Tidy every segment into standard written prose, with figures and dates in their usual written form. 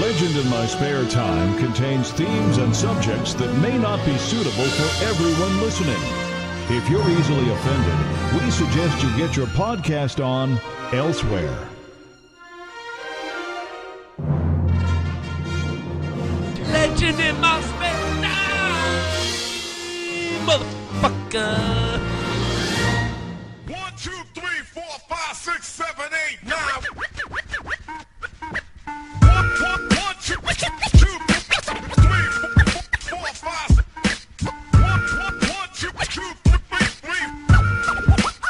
Legend in My Spare Time contains themes and subjects that may not be suitable for everyone listening. If you're easily offended, we suggest you get your podcast on elsewhere. Legend in my spare time, motherfucker. 1, 2, 3, 4, 5, 6, 7, 8, 9. 1, 2, 3, 4, 5. 1, 2, 3,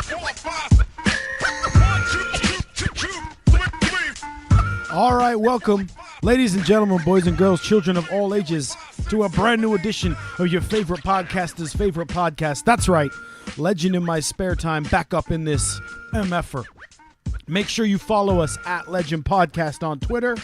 4, 5. 1, 2, 3. All right, welcome, ladies and gentlemen, boys and girls, children of all ages, to a brand new edition of your favorite podcaster's favorite podcast. That's right, Legend in My Spare Time, back up in this MFer. Make sure you follow us at Legend Podcast on Twitter.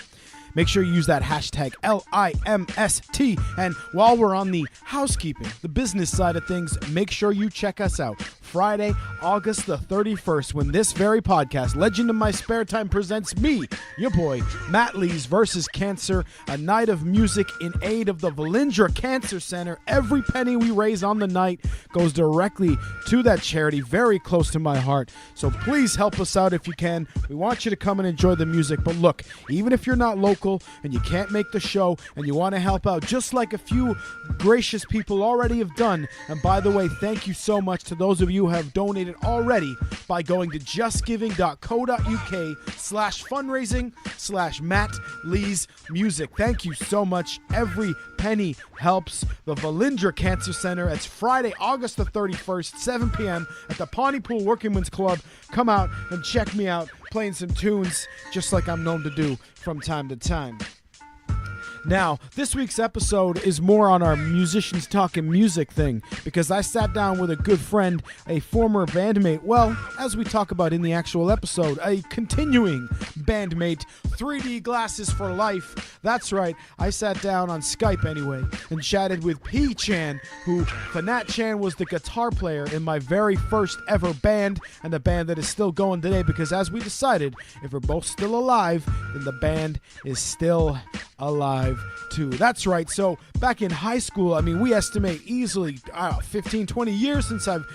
Make sure you use that hashtag LIMST. And while we're on the housekeeping, the business side of things, make sure you check us out Friday, August the 31st, when this very podcast, Legend in My Spare Time, presents me, your boy, MattLees versus Cancer, a night of music in aid of the Valindra Cancer Center. Every penny we raise on the night goes directly to that charity, very close to my heart. So please help us out if you can. We want you to come and enjoy the music. But look, even if you're not local and you can't make the show and you want to help out, just like a few gracious people already have done, and by the way, thank you so much to those of you who have donated already by going to justgiving.co.uk/fundraising/MattLees Music. Thank you so much. Every penny helps the Valindra Cancer Center. It's Friday, August the 31st, 7 p.m. at the Pontypool Workingmen's Club. Come out and check me out playing some tunes just like I'm known to do from time to time. Now, this week's episode is more on our musicians talking music thing, because I sat down with a good friend, a former bandmate, well, as we talk about in the actual episode, a continuing bandmate, 3D Glasses for Life. That's right, I sat down on Skype anyway and chatted with PChan, who, PChan, was the guitar player in my very first ever band, and the band that is still going today, because as we decided, if we're both still alive, then the band is still alive too. That's right. So back in high school, I mean, we estimate easily 15, 20 years since I've,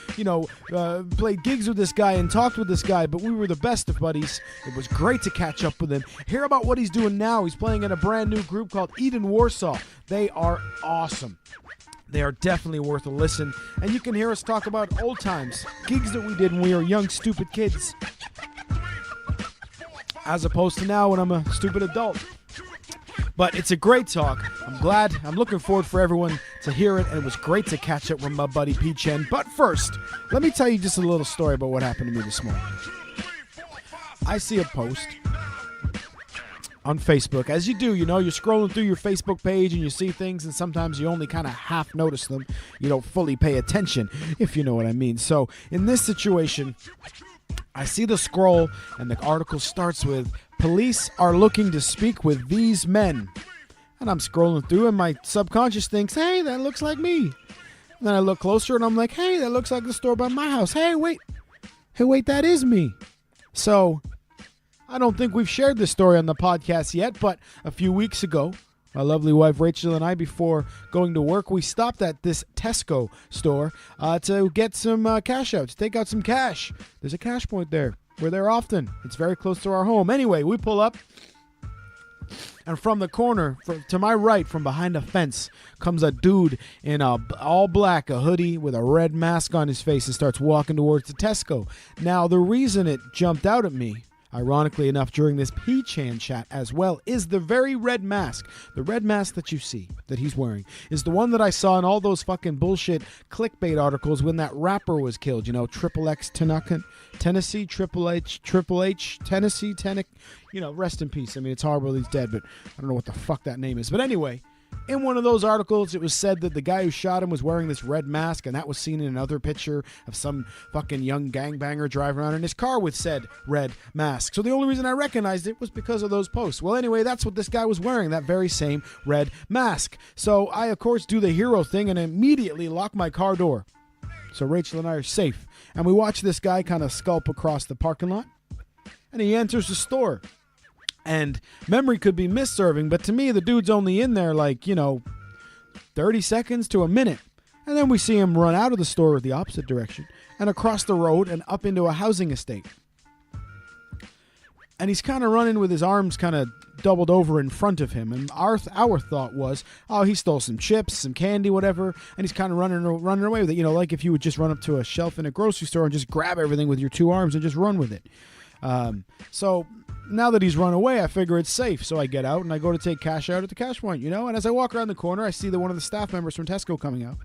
played gigs with this guy and talked with this guy, but we were the best of buddies. It was great to catch up with him. Hear about what he's doing now. He's playing in a brand new group called Eden Warsaw. They are awesome. They are definitely worth a listen. And you can hear us talk about old times, gigs that we did when we were young, stupid kids, as opposed to now when I'm a stupid adult. But it's a great talk. I'm looking forward for everyone to hear it, and it was great to catch up with my buddy PChan. But first, let me tell you just a little story about what happened to me this morning. I see a post on Facebook. As you do, you're scrolling through your Facebook page and you see things, and sometimes you only kind of half notice them. You don't fully pay attention, if you know what I mean. So in this situation, I see the scroll, and the article starts with, "Police are looking to speak with these men." And I'm scrolling through, and my subconscious thinks, hey, that looks like me. And then I look closer, and I'm like, hey, that looks like the store by my house. Hey, wait, that is me. So I don't think we've shared this story on the podcast yet, but a few weeks ago, my lovely wife Rachel and I, before going to work, we stopped at this Tesco store to get some cash out, to take out some cash. There's a cash point there. We're there often. It's very close to our home. Anyway, we pull up, and from the corner, to my right, from behind a fence, comes a dude in all black, a hoodie with a red mask on his face, and starts walking towards the Tesco. Now, the reason it jumped out at me, ironically enough, during this PChan chat as well, is the very red mask. The red mask that you see, that he's wearing, is the one that I saw in all those fucking bullshit clickbait articles when that rapper was killed. Triple X Tennessee, Triple H, Tennessee, rest in peace. I mean, it's horrible he's dead, but I don't know what the fuck that name is. But anyway, in one of those articles, it was said that the guy who shot him was wearing this red mask, and that was seen in another picture of some fucking young gangbanger driving around in his car with said red mask. So the only reason I recognized it was because of those posts. Well, anyway, that's what this guy was wearing, that very same red mask. So I, of course, do the hero thing and immediately lock my car door. So Rachel and I are safe. And we watch this guy kind of sculpt across the parking lot, and he enters the store. And memory could be misserving, but to me, the dude's only in there 30 seconds to a minute. And then we see him run out of the store the opposite direction and across the road and up into a housing estate. And he's kind of running with his arms kind of doubled over in front of him. And our thought was, oh, he stole some chips, some candy, whatever, and he's kind of running away with it. Like if you would just run up to a shelf in a grocery store and just grab everything with your two arms and just run with it. So now that he's run away, I figure it's safe. So I get out and I go to take cash out at the cash point, And as I walk around the corner, I see that one of the staff members from Tesco coming out.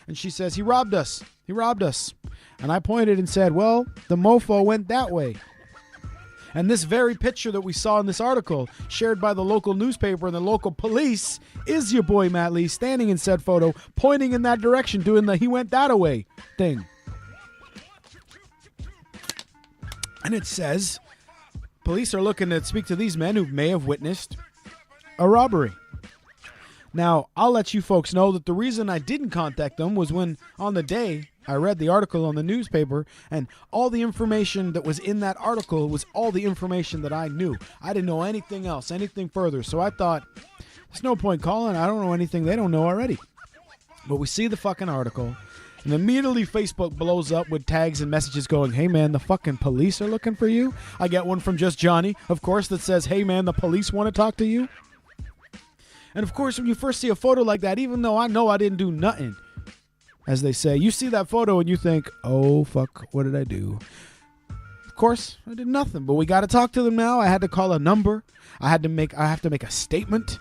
And she says, he robbed us. He robbed us. And I pointed and said, well, the mofo went that way. And this very picture that we saw in this article, shared by the local newspaper and the local police, is your boy MattLees standing in said photo, pointing in that direction, doing the he went that away thing. And it says, police are looking to speak to these men who may have witnessed a robbery. Now, I'll let you folks know that the reason I didn't contact them was when, on the day, I read the article on the newspaper, and all the information that was in that article was all the information that I knew. I didn't know anything else, anything further. So I thought, there's no point calling. I don't know anything they don't know already. But we see the fucking article, and immediately Facebook blows up with tags and messages going, hey, man, the fucking police are looking for you. I get one from Just Johnny, of course, that says, hey, man, the police want to talk to you. And, of course, when you first see a photo like that, even though I know I didn't do nothing, as they say, you see that photo and you think, oh, fuck, what did I do? Of course, I did nothing, but we got to talk to them now. I had to call a number. I have to make a statement.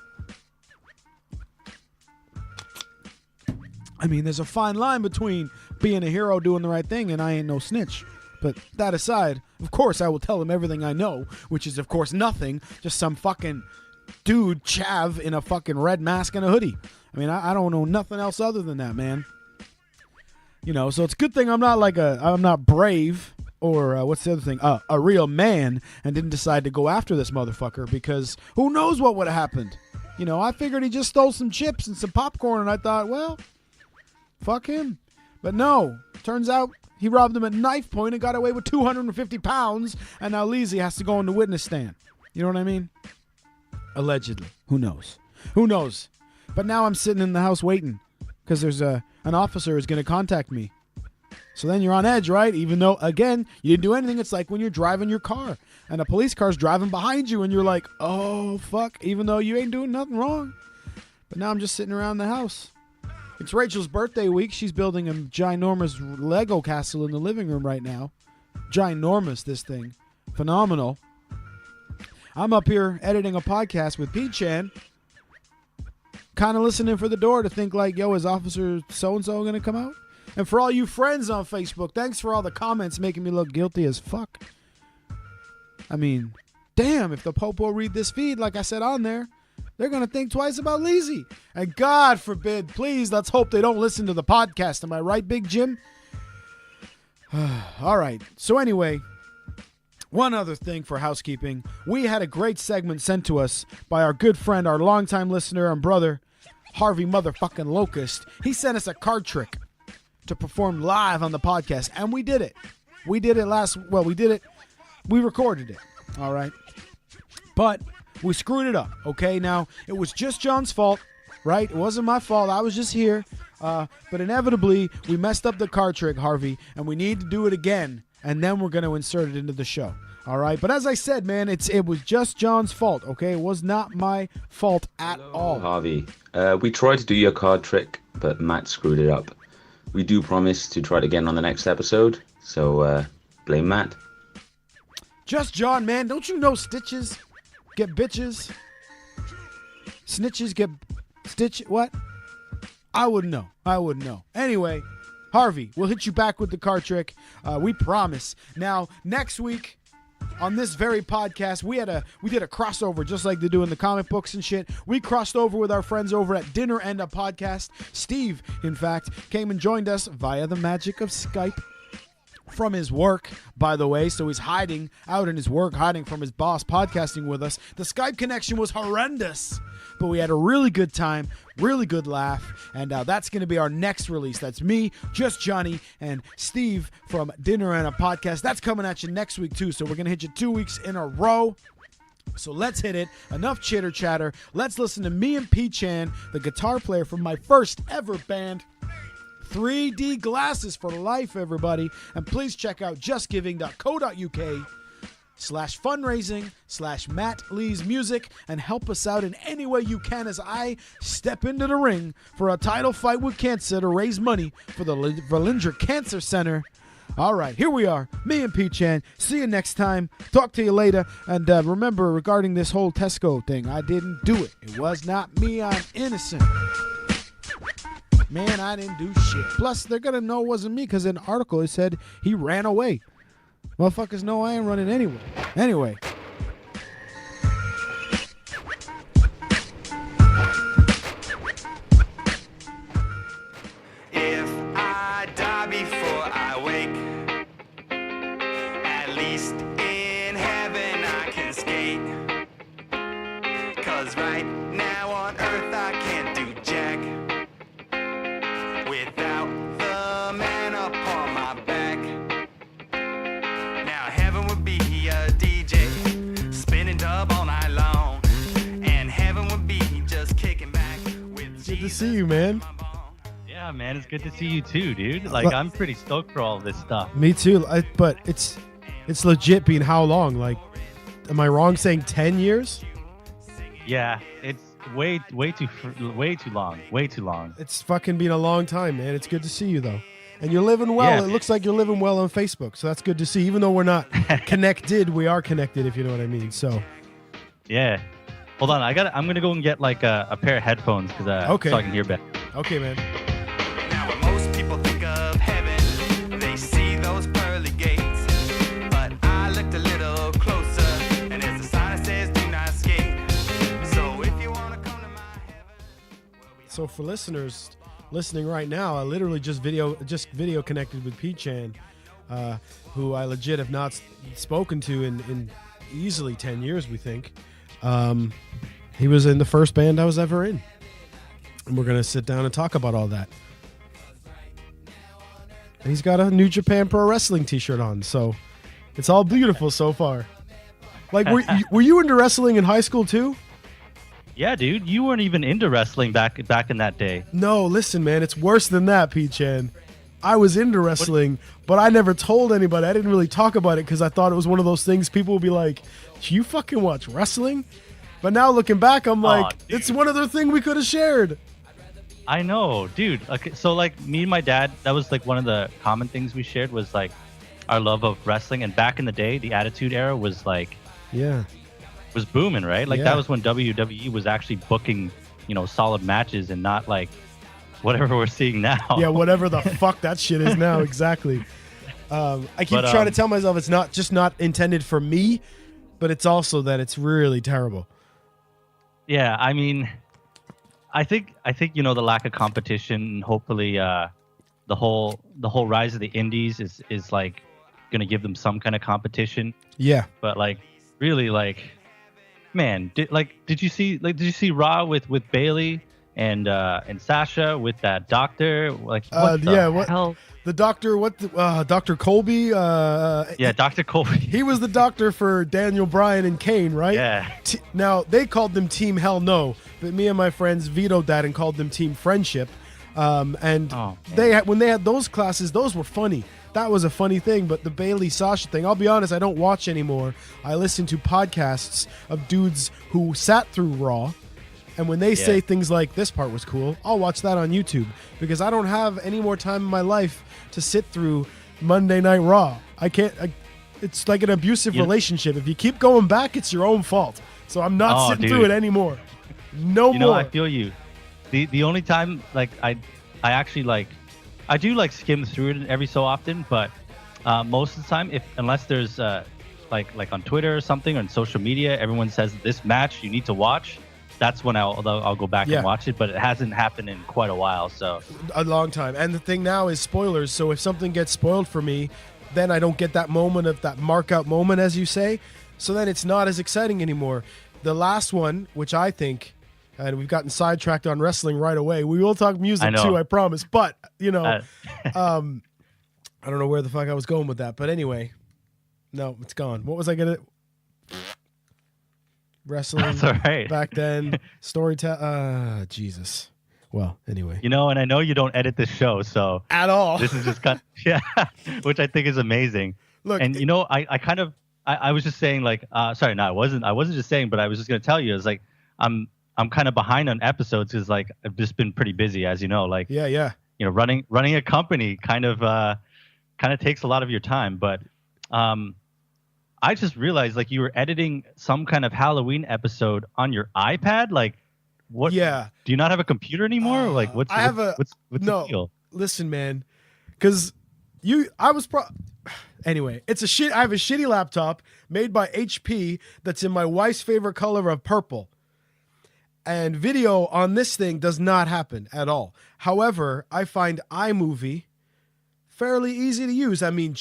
I mean, there's a fine line between being a hero doing the right thing and I ain't no snitch. But that aside, of course, I will tell them everything I know, which is, of course, nothing. Just some fucking dude, chav, in a fucking red mask and a hoodie. I mean, I don't know nothing else other than that, man. So it's a good thing I'm not brave or what's the other thing? A real man and didn't decide to go after this motherfucker because who knows what would have happened. I figured he just stole some chips and some popcorn and I thought, well, fuck him. But no, turns out he robbed him at knife point and got away with 250 pounds and now Leezy has to go on the witness stand. You know what I mean? Allegedly. Who knows? Who knows? But now I'm sitting in the house waiting because there's an officer is going to contact me. So then you're on edge, right? Even though, again, you didn't do anything. It's like when you're driving your car and a police car's driving behind you and you're like, oh, fuck, even though you ain't doing nothing wrong. But now I'm just sitting around the house. It's Rachel's birthday week. She's building a ginormous Lego castle in the living room right now. Ginormous, this thing. Phenomenal. I'm up here editing a podcast with PChan. Kind of listening for the door to think like, yo, is Officer so-and-so going to come out? And for all you friends on Facebook, thanks for all the comments making me look guilty as fuck. I mean, damn, if the Popo read this feed, like I said on there, they're going to think twice about Leezy. And God forbid, please, let's hope they don't listen to the podcast. Am I right, Big Jim? All right. So anyway, one other thing for housekeeping. We had a great segment sent to us by our good friend, our longtime listener and brother, Harvey motherfucking Locust. He sent us a card trick to perform live on the podcast, and we did it. We recorded it, all right? But we screwed it up, okay? Now, it was just John's fault, right? It wasn't my fault. I was just here. But inevitably, we messed up the card trick, Harvey, and we need to do it again, and then we're going to insert it into the show, all right? But as I said, man, it was just John's fault, okay? It was not my fault at all. Harvey, we tried to do your card trick, but Matt screwed it up. We do promise to try it again on the next episode, so blame Matt. Just Jon, man, don't you know stitches get bitches? Snitches get stitch, what? I wouldn't know. Anyway, Harvey, we'll hit you back with the card trick. We promise. Now, next week on this very podcast, we did a crossover just like they do in the comic books and shit. We crossed over with our friends over at Dinner and a Podcast. Steve, in fact, came and joined us via the magic of Skype from his work, by the way. So he's hiding out in his work, hiding from his boss, podcasting with us. The Skype connection was horrendous, but we had a really good time, really good laugh, and that's going to be our next release. That's me, Just Johnny, and Steve from Dinner and a Podcast. That's coming at you next week, too, so we're going to hit you 2 weeks in a row. So let's hit it. Enough chitter chatter. Let's listen to me and PChan, the guitar player from my first ever band. 3D glasses for life, everybody. And please check out justgiving.co.uk/fundraising/MattLees Music and help us out in any way you can as I step into the ring for a title fight with cancer to raise money for the Verlinger Cancer Center. All right, here we are, me and PChan. See you next time. Talk to you later. And remember, regarding this whole Tesco thing, I didn't do it. It was not me. I'm innocent. Man, I didn't do shit. Plus, they're going to know it wasn't me because in an article it said he ran away. Motherfuckers know I ain't running anyway. Anyway. If I die before I wake, at least in heaven I can skate. 'Cause right now on earth I can't do jack without the man upon my back. Now heaven would be a DJ spinning dub all night long, and heaven would be just kicking back with Good to see you, man. Yeah, man, it's good to see you too, dude. Like, I'm pretty stoked for all this stuff. Me too. But it's legit being how long? Like, am I wrong saying 10 years? Yeah, it's way too long. Way too long. It's fucking been a long time, man. It's good to see you, though. And you're living well. Yeah, It looks like you're living well on Facebook, so that's good to see. Even though we're not connected, we are connected, if you know what I mean. So, Yeah. Hold on, I'm gonna go and get like a pair of headphones because Okay. so I can hear better. okay, man. Now when most people think of heaven, they see those pearly gates. But I looked a little closer, and there's a sign that says do not skate. So if you wanna come to my heaven, So for listeners listening right now, I literally just video connected with PChan, who I legit have not spoken to in easily 10 years, we think. He was in the first band I was ever in. And we're going to sit down and talk about all that. And he's got a New Japan Pro Wrestling t-shirt on, so it's all beautiful so far. Like, were you into wrestling in high school too? Yeah, dude, you weren't even into wrestling back in that day. No, listen, man, it's worse than that, PChan. I was into wrestling, but I never told anybody. I didn't really talk about it because I thought it was one of those things people would be like, you fucking watch wrestling? But now looking back, I'm like, dude. it's one other thing we could have shared. I know, dude. Okay, so like me and my dad, that was like one of the common things we shared was like our love of wrestling. And back in the day, the Attitude Era was like Yeah. was booming, right? Like Yeah. that was when WWE was actually booking, solid matches and not like whatever we're seeing now. Yeah, whatever the fuck that shit is now, exactly. I keep trying to tell myself it's not intended for me, but it's also that it's really terrible. Yeah, I mean, I think the lack of competition, hopefully the whole rise of the indies is like gonna give them some kind of competition. Yeah. But like really like, man, did you see Raw with Bailey and Sasha with that doctor? Like what the hell? The doctor, Dr. Colby? Yeah, Dr. Colby. He was the doctor for Daniel Bryan and Kane, right? Yeah. Now, they called them Team Hell No, but me and my friends vetoed that and called them Team Friendship. When they had those classes, those were funny. That was a funny thing, but the Bailey-Sasha thing, I'll be honest, I don't watch anymore. I listen to podcasts of dudes who sat through Raw, and when they say things like, this part was cool, I'll watch that on YouTube, because I don't have any more time in my life to sit through Monday Night Raw. I can't. It's like an abusive relationship. If you keep going back, it's your own fault. So I'm not sitting through it anymore. No more. I feel you. The only time like I actually like I do like skim through it every so often, but most of the time, unless there's like on Twitter or something or on social media, everyone says this match you need to watch. That's when I'll go back and watch it, but it hasn't happened in quite a while. So a long time. And the thing now is spoilers. So if something gets spoiled for me, then I don't get that moment of that mark out moment, as you say. So then it's not as exciting anymore. The last one, which I think, and we've gotten sidetracked on wrestling right away. We will talk music too, I promise. But I don't know where the fuck I was going with that. But anyway, no, it's gone. What was I gonna? wrestling. That's all right. Back then, Jesus. Well, anyway. And I know you don't edit this show, so At all. this is just which I think is amazing. Look, And I was just saying like, sorry, no, I wasn't just saying, but I was just gonna tell you, it's like I'm kind of behind on episodes because like I've just been pretty busy, as you know, like yeah. Running a company kind of takes a lot of your time, but I just realized like you were editing some kind of Halloween episode on your iPad, like. What? Yeah. Do you not have a computer anymore? Like, what's the deal? Listen, man, because anyway. It's I have a shitty laptop made by HP that's in my wife's favorite color of purple, and video on this thing does not happen at all. However, I find iMovie fairly easy to use. I mean,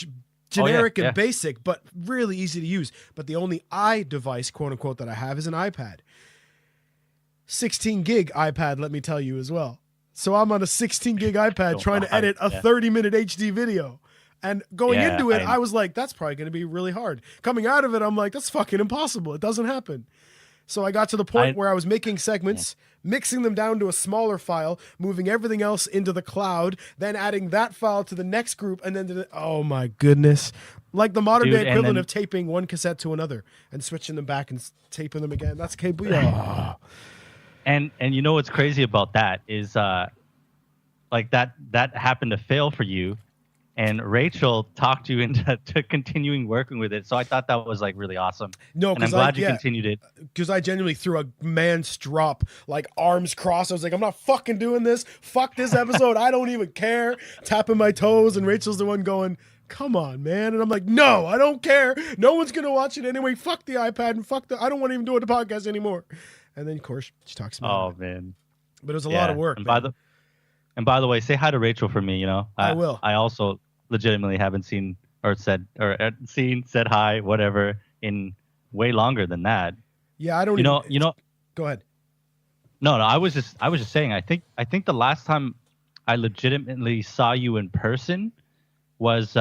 generic and basic, but really easy to use. But the only device, quote unquote, that I have is an iPad. 16 gig iPad, let me tell you as well. So I'm on a 16 gig iPad trying to edit a 30-minute HD video. And going into it, I was like, that's probably going to be really hard. Coming out of it, I'm like, that's fucking impossible. It doesn't happen. So I got to the point where I was making segments, mixing them down to a smaller file, moving everything else into the cloud, then adding that file to the next group, and then oh my goodness. Like the modern day equivalent of taping one cassette to another and switching them back and taping them again. That's capable. And you know what's crazy about that is like that happened to fail for you, and Rachel talked you into continuing working with it. So I thought that was like really awesome. No, and I'm glad you continued it. Because I genuinely threw a man's drop, like arms crossed. I was like, I'm not fucking doing this. Fuck this episode. I don't even care. Tapping my toes, and Rachel's the one going, come on, man. And I'm like, no, I don't care. No one's gonna watch it anyway. Fuck the iPad and I don't want to even do the podcast anymore. And then, of course, she talks about it. Oh, man. But it was a lot of work. And by the way, say hi to Rachel for me, I will. I also legitimately haven't seen or said hi, whatever, in way longer than that. Yeah, I don't Go ahead. No, I was just saying, I think the last time I legitimately saw you in person was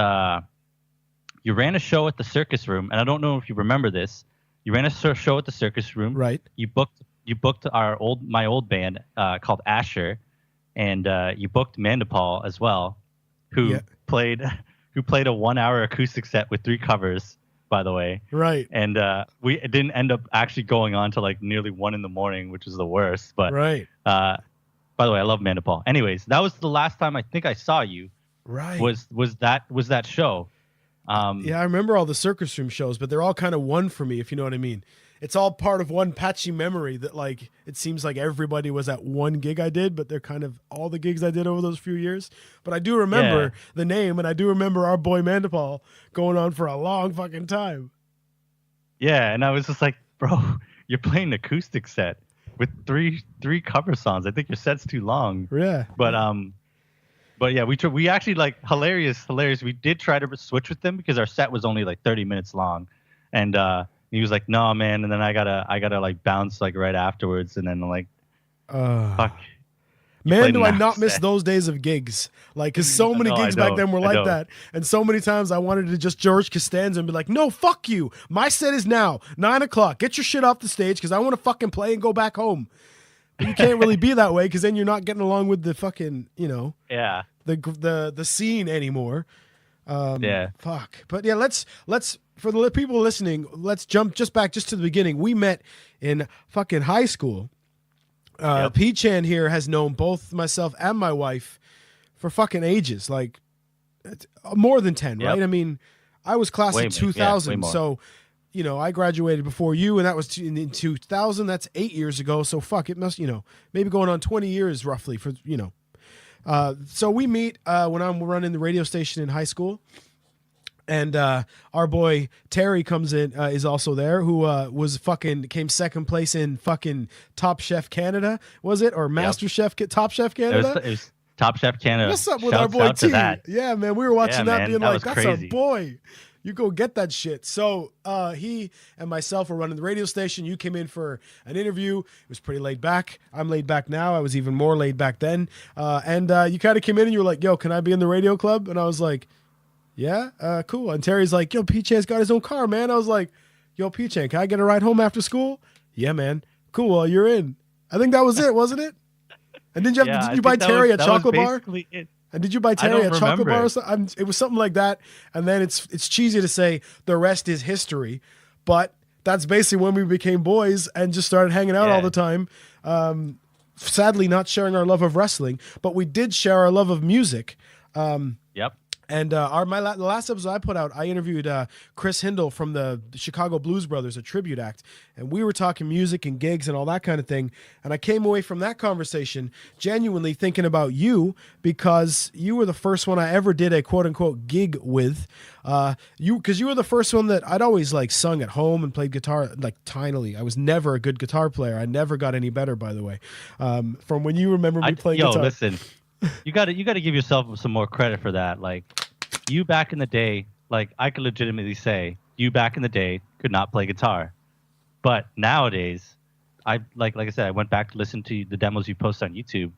you ran a show at the Circus Room, and I don't know if you remember this. You ran a show at the Circus Room. Right. You booked my old band called Asher, and you booked Mandipal as well, who played a 1-hour acoustic set with 3 covers, by the way. Right. And we didn't end up actually going on to like nearly 1 a.m, which is the worst. But right. By the way, I love Mandipal. Anyways, that was the last time I think I saw you. Right. Was that show? Yeah, I remember all the Circus Room shows, but they're all kind of one for me, if you know what I mean. It's all part of one patchy memory that, like, it seems like everybody was at one gig I did, but they're kind of all the gigs I did over those few years. But I do remember the name, and I do remember our boy Mandipal going on for a long fucking time. Yeah, and I was just like, bro, you're playing an acoustic set with three cover songs. I think your set's too long. Yeah. But yeah, we actually, like, hilarious. We did try to switch with them because our set was only like 30 minutes long, and he was like, "No, man," and then I gotta like bounce like right afterwards, and then like, fuck. Man, do I not miss those days of gigs? Like, because so many gigs back then were like that, and so many times I wanted to just George Costanza and be like, "No, fuck you. My set is now 9:00. Get your shit off the stage because I want to fucking play and go back home." But you can't really be that way because then you're not getting along with the fucking, the scene anymore. Fuck. But yeah, let's for the people listening, let's jump back to the beginning. We met in fucking high school. PChan here has known both myself and my wife for fucking ages, like more than 10, right? I mean, I was class of 2000, so I graduated before you, and that was in 2000. That's 8 years ago. So fuck, it must, maybe going on 20 years roughly for, so we meet when I'm running the radio station in high school, and our boy Terry comes in, is also there, who came second place in fucking Top Chef Canada, was it, or Master Chef Top Chef Canada? It was Top Chef Canada. What's up with our boy T? Yeah, man, we were watching that, being like, that's crazy. Our boy. You go get that shit. So he and myself were running the radio station. You came in for an interview. It was pretty laid back. I'm laid back now. I was even more laid back then. And you kind of came in and you were like, yo, can I be in the radio club? And I was like, yeah, cool. And Terry's like, yo, PChan's got his own car, man. I was like, yo, PChan, can I get a ride home after school? Yeah, man. Cool. Well, you're in. I think that was it, wasn't it? And did Yeah, you buy Terry a chocolate bar? It. And did you buy I Terry don't a chocolate remember bar? Or it. something? It was something like that. And then it's cheesy to say the rest is history, but that's basically when we became boys and just started hanging out all the time. Sadly, not sharing our love of wrestling, but we did share our love of music. Yep. And the last episode I put out, I interviewed Chris Hindle from the Chicago Blues Brothers, a tribute act. And we were talking music and gigs and all that kind of thing. And I came away from that conversation genuinely thinking about you because you were the first one I ever did a quote unquote gig with. Because you were the first one that I'd always like sung at home and played guitar like tinily. I was never a good guitar player. I never got any better, by the way. From when you remember me playing guitar. Listen. You got to give yourself some more credit for that. Like you back in the day, like I could legitimately say you back in the day could not play guitar, but nowadays, I like I said, I went back to listen to the demos you post on YouTube.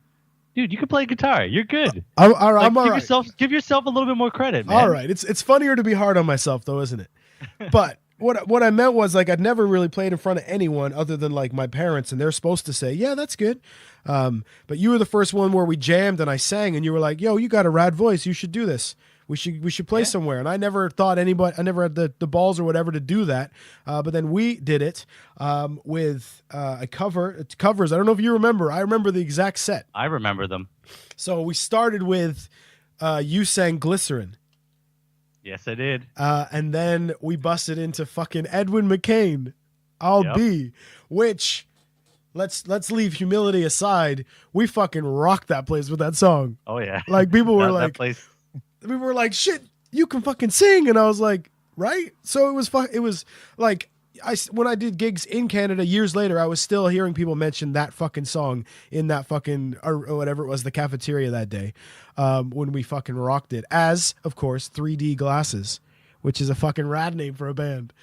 Dude, you can play guitar. You're good. I'm all right. Give yourself a little bit more credit, man. All right. It's funnier to be hard on myself though, isn't it? But what I meant was like I'd never really played in front of anyone other than like my parents, and they're supposed to say, yeah, that's good. But you were the first one where we jammed and I sang, and you were like, yo, you got a rad voice. You should do this. We should play somewhere. And I never thought I never had the balls or whatever to do that. But then we did it with covers. I don't know if you remember. I remember the exact set. I remember them. So we started with you sang Glycerin. Yes, I did. And then we busted into fucking Edwin McCain, I'll Be, which let's leave humility aside. We fucking rocked that place with that song. Oh yeah. Like people were that place. We were like, shit, you can fucking sing. And I was like, right? So it was like when I did gigs in Canada years later, I was still hearing people mention that fucking song in that fucking or whatever it was, the cafeteria that day, when we fucking rocked it. As of course 3D Glasses, which is a fucking rad name for a band,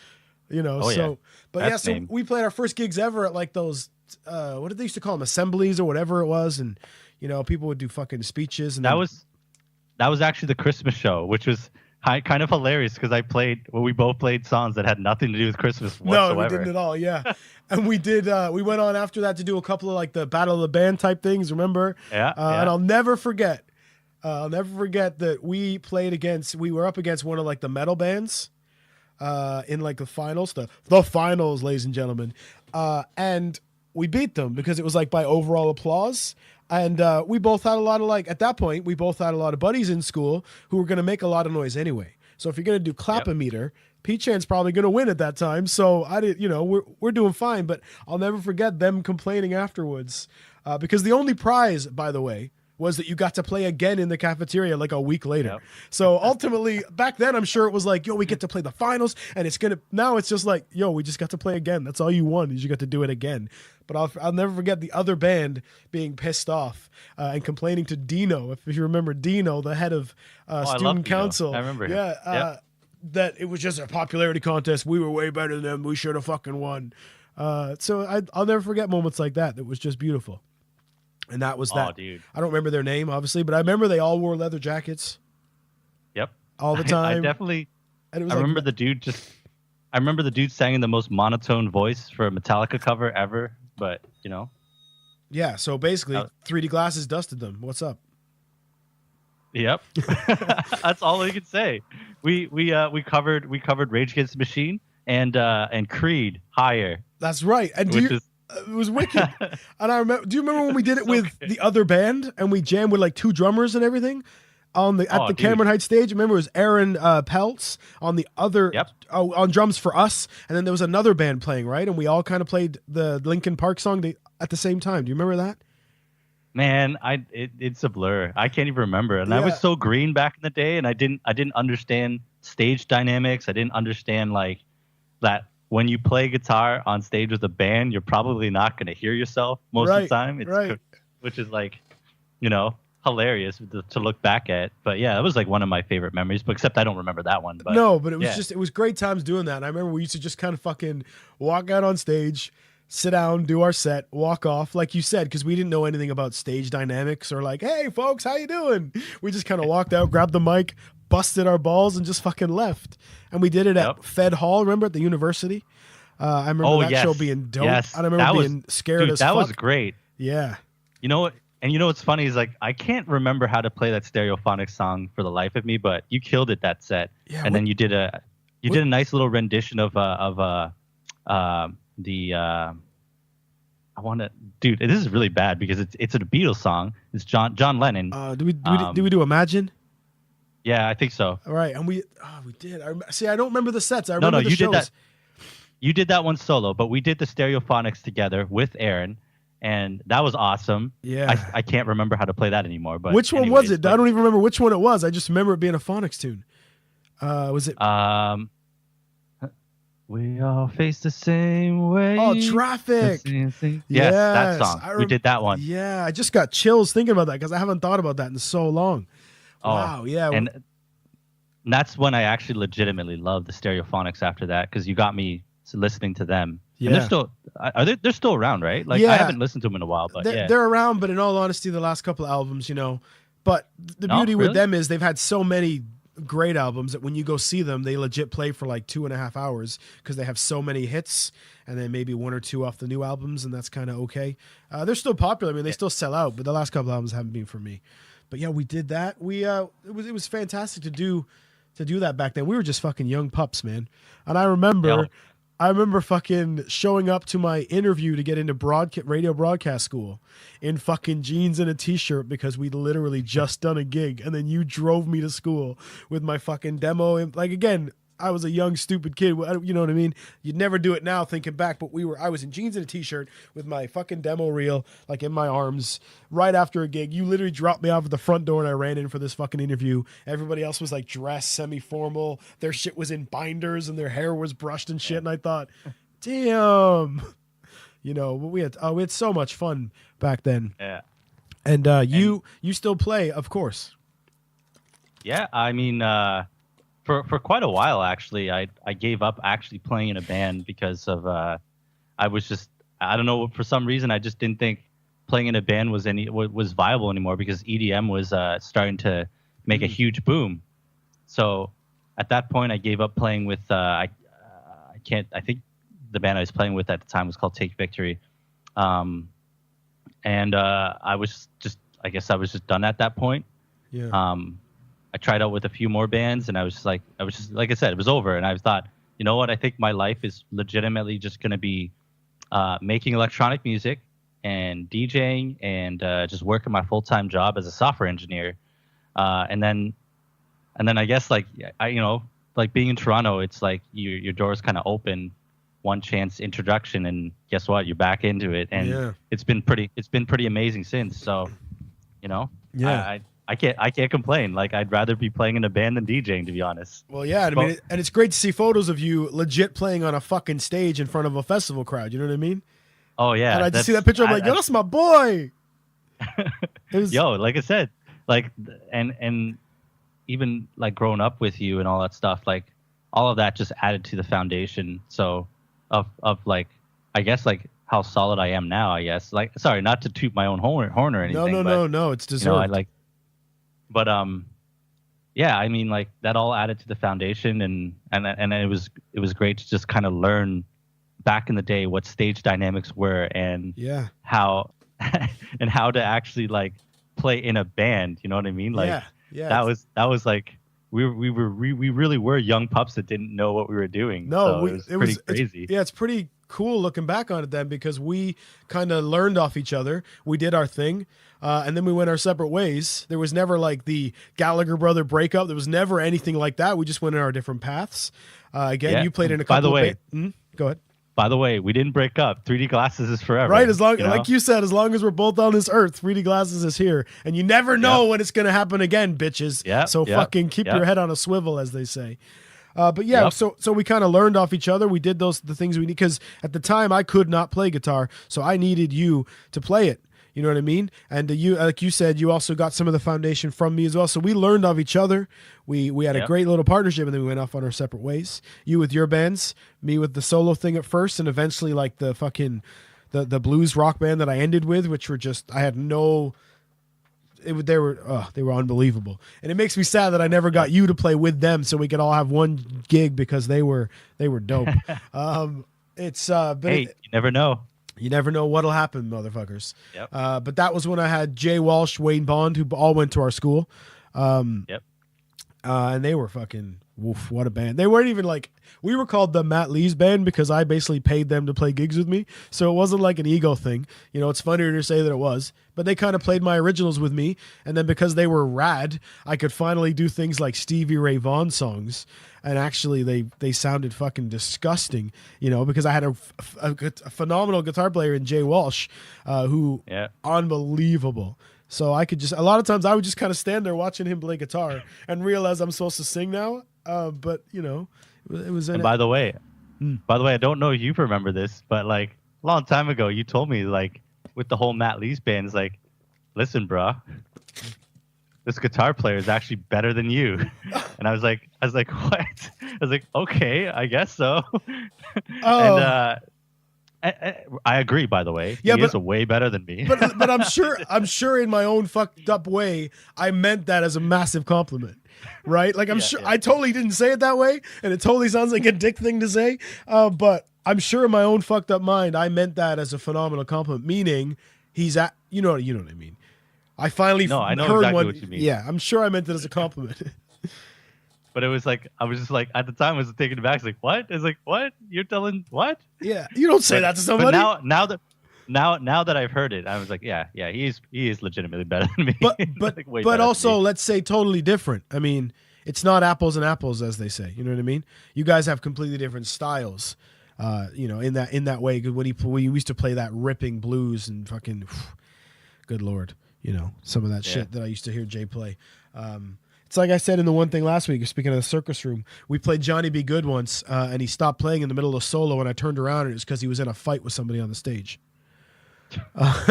you know. Oh, so, yeah. but That's yeah, so name. we played our first gigs ever at like those, what did they used to call them, assemblies or whatever it was, and you know, people would do fucking speeches. And that was actually the Christmas show, which was kind of hilarious because we both played songs that had nothing to do with Christmas whatsoever. No, we didn't at all. Yeah, and we did. We went on after that to do a couple of like the Battle of the Band type things. Remember? Yeah. And I'll never forget. That we were up against one of like the metal bands, in like the finals, the finals, ladies and gentlemen, and we beat them because it was like by overall applause. And we both had a lot of at that point, we both had a lot of buddies in school who were going to make a lot of noise anyway. So if you're going to do clap-o-meter, PChan's probably going to win at that time. So I did, we're doing fine, but I'll never forget them complaining afterwards because the only prize, by the way, was that you got to play again in the cafeteria like a week later. Yep. So ultimately, back then, I'm sure it was like, yo, we get to play the finals, and now it's just like, yo, we just got to play again. That's all you won, is you got to do it again. But I'll never forget the other band being pissed off and complaining to Dino, if you remember Dino, the head of student council. I remember him. Yeah, that it was just a popularity contest. We were way better than them. We should have fucking won. So I'll never forget moments like that. That was just beautiful. And that was that. Dude. I don't remember their name, obviously, but I remember they all wore leather jackets. Yep. All the time. I remember the dude sang in the most monotone voice for a Metallica cover ever, but Yeah, so basically 3D Glasses dusted them. What's up? Yep. That's all I can say. We covered Rage Against the Machine and Creed Higher. That's right. And it was wicked. And I remember. Do you remember when we did it with the other band and we jammed with like two drummers and everything at the Cameron Heights stage? Remember, it was Aaron Peltz on the other on drums for us, and then there was another band playing, right? And we all kind of played the Linkin Park song at the same time. Do you remember that? Man, it's a blur. I can't even remember. And I was so green back in the day, and I didn't understand stage dynamics. I didn't understand like that. When you play guitar on stage with a band, you're probably not going to hear yourself most of the time. Which is like, hilarious to look back at. But yeah, it was like one of my favorite memories, but except I don't remember that one. But no, but it was it was great times doing that. And I remember we used to just kind of fucking walk out on stage, sit down, do our set, walk off, like you said, because we didn't know anything about stage dynamics or like, hey folks, how you doing? We just kind of walked out, grabbed the mic, busted our balls, and just fucking left. And we did it at Fed Hall, remember, at the university. I remember that yes. show being dope. Yes. I remember That being scared dude, as that fuck. was great. Yeah. You know what? And you know what's funny is like I can't remember how to play that Stereophonics song for the life of me, but you killed it that set. Yeah, and then you did a nice little rendition of I want to, dude. This is really bad because it's a Beatles song. It's John Lennon. Do we do Imagine? Yeah, I think so. All right, and we did. I don't remember the sets. I remember the you shows. did that. You did that one solo, but we did the Stereophonics together with Aaron, and that was awesome. Yeah. I can't remember how to play that anymore. But which one was it? I don't even remember which one it was. I just remember it being a phonics tune. Was it? We all face the same way. Oh, Traffic. Yes, that song. We did that one. Yeah, I just got chills thinking about that because I haven't thought about that in so long. Wow, yeah. And that's when I actually legitimately loved the Stereophonics after that because you got me listening to them. Yeah. And they're still around, right? Like Yeah. I haven't listened to them in a while, but they're around, but in all honesty, the last couple of albums, but the beauty with them is they've had so many great albums that when you go see them, they legit play for like 2.5 hours because they have so many hits and then maybe one or two off the new albums, and that's kind of okay. They're still popular. I mean, they still sell out, but the last couple of albums haven't been for me. But yeah, we did that. It was fantastic to do that back then. We were just fucking young pups, man. And I remember fucking showing up to my interview to get into radio broadcast school in fucking jeans and a t-shirt because we'd literally just done a gig, and then you drove me to school with my fucking demo. And like, again, I was a young, stupid kid. You know what I mean? You'd never do it now thinking back, but I was in jeans and a t-shirt with my fucking demo reel, like in my arms, right after a gig. You literally dropped me off at the front door and I ran in for this fucking interview. Everybody else was like dressed semi-formal. Their shit was in binders and their hair was brushed and shit. And I thought, damn, we had so much fun back then. Yeah. And you still play, of course. Yeah. I mean, For quite a while, actually, I gave up actually playing in a band because of I don't know, for some reason I just didn't think playing in a band was viable anymore because EDM was starting to make a huge boom. So at that point, I gave up playing with I think the band I was playing with at the time was called Take Victory, and I was just done at that point. Yeah. I tried out with a few more bands, and I was just like I said, it was over. And I thought, you know what? I think my life is legitimately just going to be making electronic music and DJing and just working my full-time job as a software engineer. And then I guess like being in Toronto, it's like your doors kind of open, one chance introduction, and guess what? You're back into it, and it's been pretty amazing since. So, Yeah. I can't complain. Like, I'd rather be playing in a band than DJing, to be honest. Well, yeah, I mean, and it's great to see photos of you legit playing on a fucking stage in front of a festival crowd. You know what I mean? Oh yeah. And I just see that picture. I'm like, yo, that's my boy. Yo, like I said, like, and even like growing up with you and all that stuff, like all of that just added to the foundation. So of like, I guess like how solid I am now. I guess like, sorry, not to toot my own horn or anything. No, it's deserved. But yeah, I mean, like that all added to the foundation, and it was great to just kind of learn back in the day what stage dynamics were and how and how to actually like play in a band. You know what I mean? Like that was like we really were young pups that didn't know what we were doing. No, so it was pretty crazy. It's pretty cool looking back on it then because we kind of learned off each other. We did our thing. And then we went our separate ways. There was never like the Gallagher brother breakup. There was never anything like that. We just went in our different paths. You played in a couple. By the way, go ahead. By the way, we didn't break up. 3D Glasses is forever. Right, like you said, as long as we're both on this earth, 3D Glasses is here, and you never know when it's gonna happen again, bitches. Yeah. So fucking keep your head on a swivel, as they say. But yeah, so we kind of learned off each other. We did the things we need because at the time I could not play guitar, so I needed you to play it. You know what I mean? And you, like you said, you also got some of the foundation from me as well. So we learned of each other. We had a great little partnership, and then we went off on our separate ways. You with your bands, me with the solo thing at first, and eventually like the fucking the blues rock band that I ended with, which were just they were unbelievable. And it makes me sad that I never got you to play with them so we could all have one gig because they were dope. It's Hey, you never know. you never know what'll happen, motherfuckers. Yep. But that was when I had Jay Walsh, Wayne Bond, who all went to our school. Yep. And they were fucking woof, what a band. They weren't even like, we were called the MattLees band because I basically paid them to play gigs with me. So it wasn't like an ego thing. You know, it's funnier to say that it was, but they kind of played my originals with me. And then because they were rad, I could finally do things like Stevie Ray Vaughan songs. And actually they sounded fucking disgusting, you know, because I had a phenomenal guitar player in Jay Walsh, who unbelievable. So I could just, a lot of times I would just kind of stand there watching him play guitar and realize I'm supposed to sing now. But you know, it was. And by the way, I don't know if you remember this, but like a long time ago, you told me like with the whole MattLees band, it's like, listen, bro, this guitar player is actually better than you. And I was like, what? I was like, okay, I guess so. And I agree, by the way. Yeah, he is way better than me. but I'm sure in my own fucked up way, I meant that as a massive compliment, right? Like I totally didn't say it that way, and it totally sounds like a dick thing to say. But I'm sure in my own fucked up mind, I meant that as a phenomenal compliment, meaning he's at, you know what I mean. I finally I know heard exactly one. what you mean. Yeah, I'm sure I meant it as a compliment. But it was like, I was just like, at the time I was taken aback. It's like, what? It's like, what? You're telling what? Yeah, you don't say that to somebody. But now that I've heard it, I was like, yeah, he is legitimately better than me. But like also, let's say totally different. I mean, it's not apples and apples, as they say. You know what I mean? You guys have completely different styles. You know, in that way. When you used to play that ripping blues and fucking, good lord, you know, some of that shit that I used to hear Jay play. It's like I said in the one thing last week, speaking of the circus room, we played Johnny Be Good once, and he stopped playing in the middle of solo, and I turned around, and it was because he was in a fight with somebody on the stage.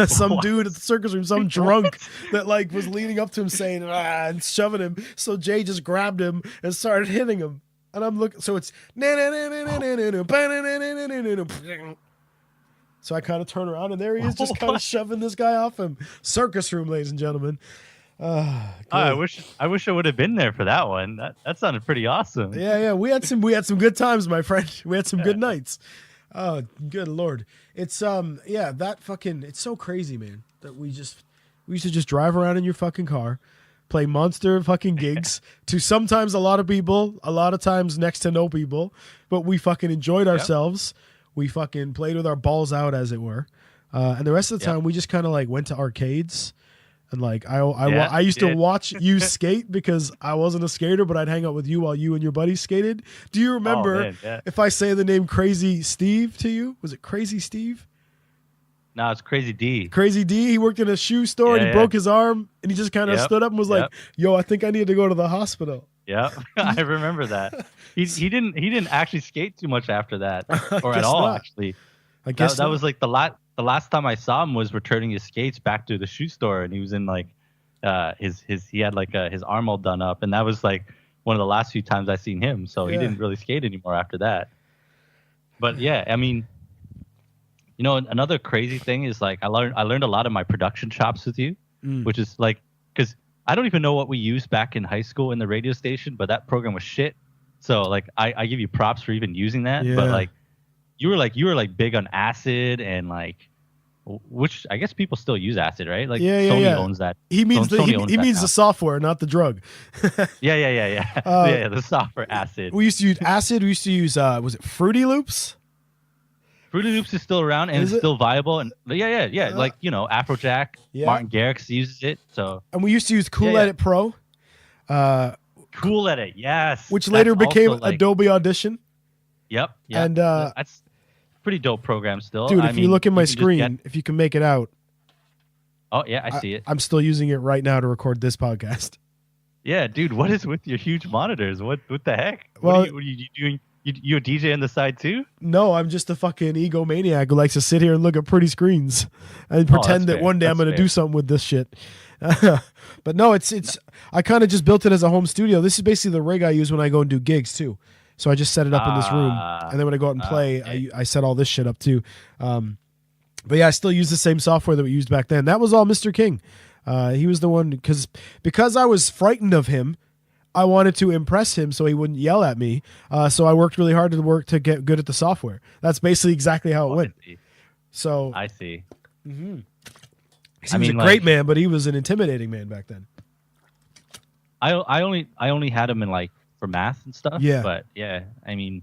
Some dude at the circus room, some drunk that like was leaning up to him saying, and shoving him. So Jay just grabbed him and started hitting him. And I'm looking, so it's, so I kind of turn around, and there he is, just kind of shoving this guy off him. Circus room, ladies and gentlemen. I wish I would have been there for that one. That sounded pretty awesome. Yeah. We had some good times, my friend. We had some good nights. Oh, good lord. It's that fucking, it's so crazy, man, that we used to just drive around in your fucking car, play monster fucking gigs to sometimes a lot of people, a lot of times next to no people, but we fucking enjoyed ourselves. We fucking played with our balls out, as it were. And the rest of the time we just kind of like went to arcades. And like I used to watch you skate because I wasn't a skater, but I'd hang out with you while you and your buddies skated. Do you remember if I say the name Crazy Steve to you? Was it Crazy Steve? No, it's Crazy D. Crazy D. He worked in a shoe store and he broke his arm, and he just kind of stood up and was like, "Yo, I think I need to go to the hospital." Yeah, I remember that. He didn't actually skate too much after that, or at all. Actually, I guess that was like the last time I saw him was returning his skates back to the shoe store, and he was in like he had like his arm all done up, and that was like one of the last few times I seen him. So he didn't really skate anymore after that. But yeah, I mean, you know, another crazy thing is like I learned a lot of my production chops with you, which is like, because I don't even know what we used back in high school in the radio station, but that program was shit. So like I give you props for even using that. Yeah. But like you were like big on Acid and like, which I guess people still use Acid, right? Like Sony owns that. He means the software, not the drug. The software Acid. We used to use Acid. We used to use was it Fruity Loops? Fruity Loops is still around and it's still viable. And like, you know, Afrojack, Martin Garrix uses it. So and we used to use Cool Edit Pro. Cool Edit, yes. Which later became Adobe Audition. Yep. And that's pretty dope program still. Dude, if you look at my screen, if you can make it out. Oh yeah, I see it. I'm still using it right now to record this podcast. Yeah, dude, what is with your huge monitors? What the heck? Well, what are you doing? You a DJ on the side too? No, I'm just a fucking egomaniac who likes to sit here and look at pretty screens and pretend that one day I'm going to do something with this shit. But no, it's I kind of just built it as a home studio. This is basically the rig I use when I go and do gigs too. So I just set it up in this room, and then when I go out and play, I set all this shit up too. But yeah, I still use the same software that we used back then. That was all Mr. King. He was the one because I was frightened of him. I wanted to impress him so he wouldn't yell at me. So I worked really hard to get good at the software. That's basically exactly how it went. So I see. He was a great man, but he was an intimidating man back then. I only had him in like for math and stuff. Yeah. But yeah, I mean,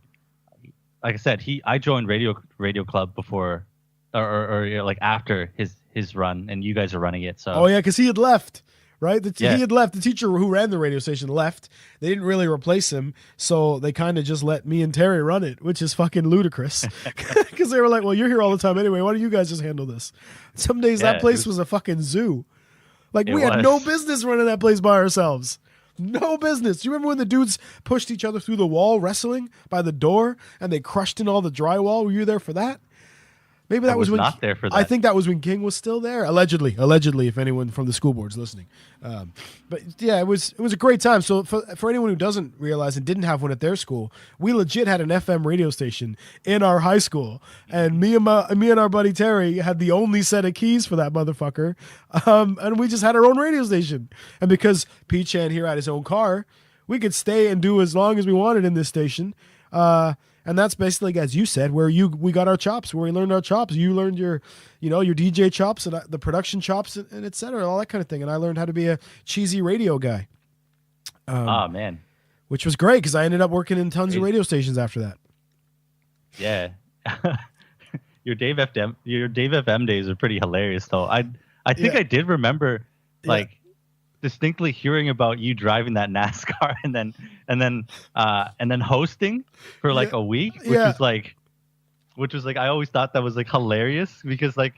like I said, I joined radio club before, or like after his run, and you guys are running it. So. Oh yeah, because he had left. Right? He Yeah. had left. The teacher who ran the radio station left. They didn't really replace him, so they kind of just let me and Terry run it, which is fucking ludicrous. Because they were like, well, you're here all the time anyway. Why don't you guys just handle this? Some days that place was a fucking zoo. Like, we had no business running that place by ourselves. No business. You remember when the dudes pushed each other through the wall wrestling by the door and they crushed in all the drywall? Were you there for that? Maybe that I was when not there for that. I think that was when King was still there. Allegedly, if anyone from the school board's listening. But yeah, it was a great time. So for anyone who doesn't realize and didn't have one at their school, we legit had an FM radio station in our high school, and me and our buddy Terry had the only set of keys for that motherfucker, and we just had our own radio station. And because PChan here had his own car, we could stay and do as long as we wanted in this station. And that's basically, as you said, where we got our chops, where we learned our chops. You learned your DJ chops and the production chops and et cetera, all that kind of thing. And I learned how to be a cheesy radio guy. Oh man, which was great because I ended up working in tons of radio stations after that. Yeah, your Dave FM days are pretty hilarious though. I think I did remember distinctly hearing about you driving that NASCAR and then hosting for like a week, which was like I always thought that was like hilarious because like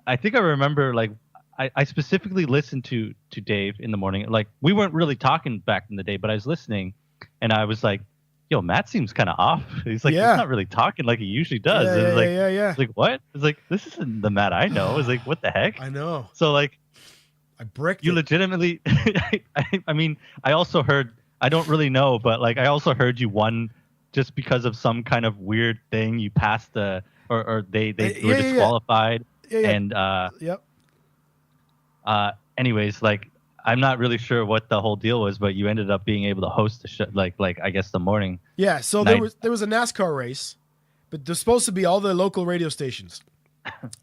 I think I remember like I specifically listened to Dave in the morning. Like we weren't really talking back in the day, but I was listening and I was like, yo, Matt seems kind of off. He's like, he's not really talking like he usually does. It's like, what? It's like, this isn't the Matt I know. It's like, what the heck? I know. So like, I bricked you it. legitimately. I mean, I also heard. I don't really know, but like, I also heard you won just because of some kind of weird thing. You passed the, or they were disqualified, and anyways, like, I'm not really sure what the whole deal was, but you ended up being able to host the show, like I guess the morning. Yeah. So night. there was a NASCAR race, but there's supposed to be all the local radio stations.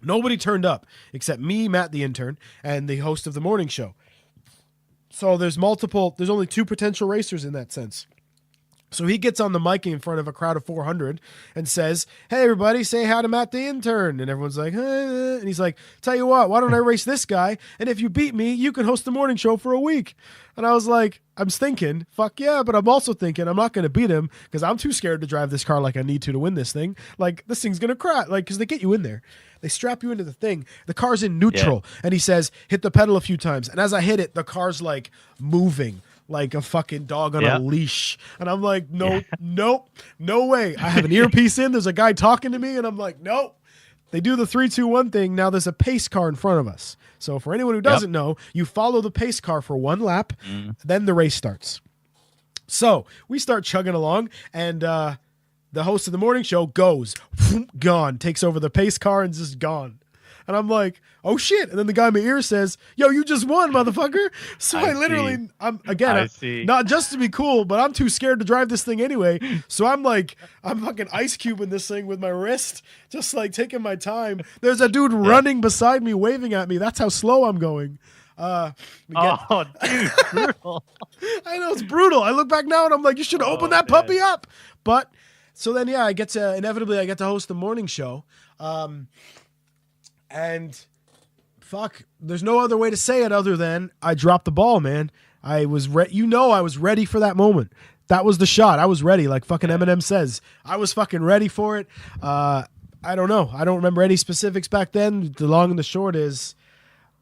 Nobody turned up except me, Matt the intern, and the host of the morning show. So there's only two potential racers in that sense. So he gets on the mic in front of a crowd of 400 and says, hey, everybody, say hi to Matt the intern. And everyone's like, and he's like, tell you what, why don't I race this guy? And if you beat me, you can host the morning show for a week. And I was like, I'm thinking, fuck yeah, but I'm also thinking I'm not going to beat him because I'm too scared to drive this car like I need to win this thing. Like, this thing's going to crash. Like, because they get you in there. They strap you into the thing. The car's in neutral. Yeah. And he says, hit the pedal a few times. And as I hit it, the car's like moving like a fucking dog on a leash. And I'm like, nope, no way. I have an earpiece in. There's a guy talking to me. And I'm like, nope. They do the 3-2-1 thing. Now there's a pace car in front of us. So for anyone who doesn't know, you follow the pace car for one lap, then the race starts. So we start chugging along, and the host of the morning show goes, gone, takes over the pace car and just gone. And I'm like, oh shit. And then the guy in my ear says, yo, you just won, motherfucker. So I'm not just to be cool, but I'm too scared to drive this thing anyway. So I'm fucking ice cubing this thing with my wrist, just like taking my time. There's a dude running beside me, waving at me. That's how slow I'm going. Dude, brutal. I know, it's brutal. I look back now and I'm like, you should open that puppy up. But so then, I get to host the morning show. And fuck, there's no other way to say it other than I dropped the ball, man. I was I was ready for that moment. That was the shot. I was ready, like fucking Eminem says. I was fucking ready for it. I don't know. I don't remember any specifics back then. The long and the short is,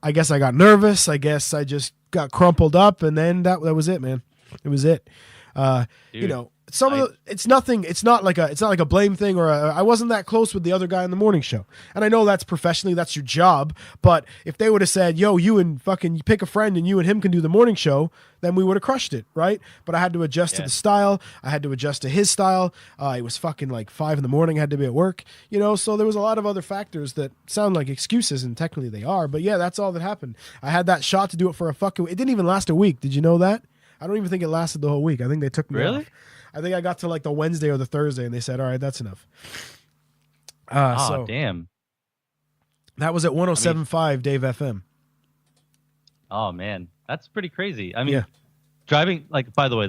I guess I got nervous. I guess I just got crumpled up, and then that was it, man. It was it. Dude, it's not like a blame thing or I wasn't that close with the other guy in the morning show. And I know that's professionally, that's your job. But if they would have said, yo, you and fucking pick a friend and you and him can do the morning show, then we would have crushed it. Right. But I had to adjust to the style. I had to adjust to his style. It was fucking like 5 a.m. I had to be at work, so there was a lot of other factors that sound like excuses, and technically they are. But yeah, that's all that happened. I had that shot to do it for it didn't even last a week. Did you know that? I don't even think it lasted the whole week. I think they took me Really? off. I think I got to like the Wednesday or the Thursday, and they said, "All right, that's enough." Oh, damn. That was at 107.5 Dave FM. Oh man, that's pretty crazy. I mean, Yeah. driving like by the way,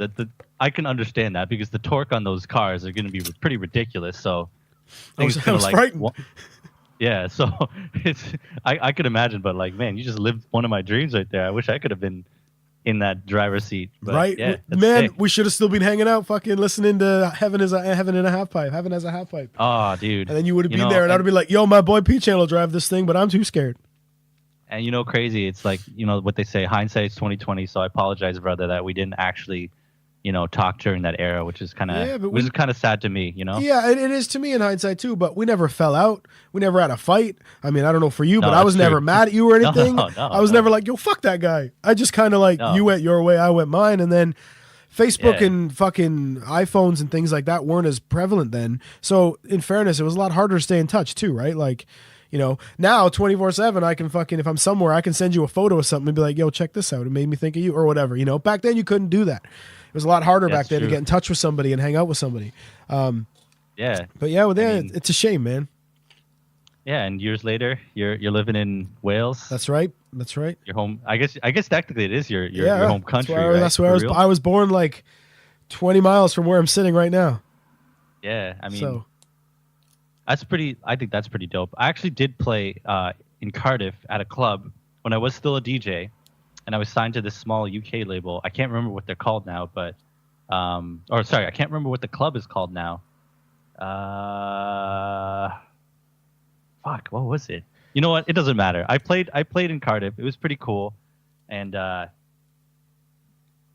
I can understand that because the torque on those cars are going to be pretty ridiculous. So I was frightened. Yeah, so I could imagine, but like, man, you just lived one of my dreams right there. I wish I could have been in that driver's seat. But Right, yeah, that's man. sick. We should have still been hanging out, fucking listening to Heaven and a Half Pipe. Heaven has a half pipe. Oh, dude. And then you would have been there, and I'd be like, "Yo, my boy PChan will drive this thing, but I'm too scared." And crazy. It's like what they say, hindsight's 20/20. So I apologize, brother, that we didn't actually, talk during that era, which is kind of sad to me. Yeah, it is to me in hindsight too. But we never fell out. We never had a fight. I mean, I don't know for you, No, but I was that's never true. mad at you or anything. No, I was never like, "Yo, fuck that guy." I just kind of like, No. you went your way, I went mine, and then Facebook Yeah. and fucking iPhones and things like that weren't as prevalent then. So in fairness, it was a lot harder to stay in touch too, right? Like, now 24/7, I can fucking, if I'm somewhere, I can send you a photo of something and be like, "Yo, check this out. It made me think of you," or whatever. Back then you couldn't do that. It was a lot harder back That's then to true. get in touch with somebody and hang out with somebody. Yeah. But yeah, I mean- it's a shame, man. Yeah, and years later, you're living in Wales. That's right. That's right. Your home. I guess technically it is your Yeah, home country. That's where right? I was. For real? I was born like 20 miles from where I'm sitting right now. Yeah, I mean, So I think that's pretty dope. I actually did play in Cardiff at a club when I was still a DJ, and I was signed to this small UK label. I can't remember what they're called now, but I can't remember what the club is called now. Fuck, what was it? You know what? It doesn't matter. I played in Cardiff. It was pretty cool, and then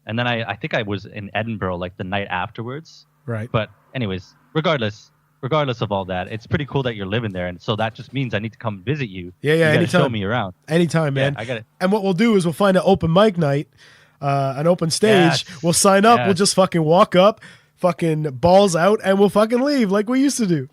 I think I was in Edinburgh like the night afterwards. right. But anyways, regardless of all that, it's pretty cool that you're living there, and so that just means I need to come visit you. Yeah, You gotta anytime. show me around. Anytime, man. Yeah, I got it. And what we'll do is we'll find an open mic night, an open stage. Yes. We'll sign up. Yes. We'll just fucking walk up, fucking balls out, and we'll fucking leave like we used to do.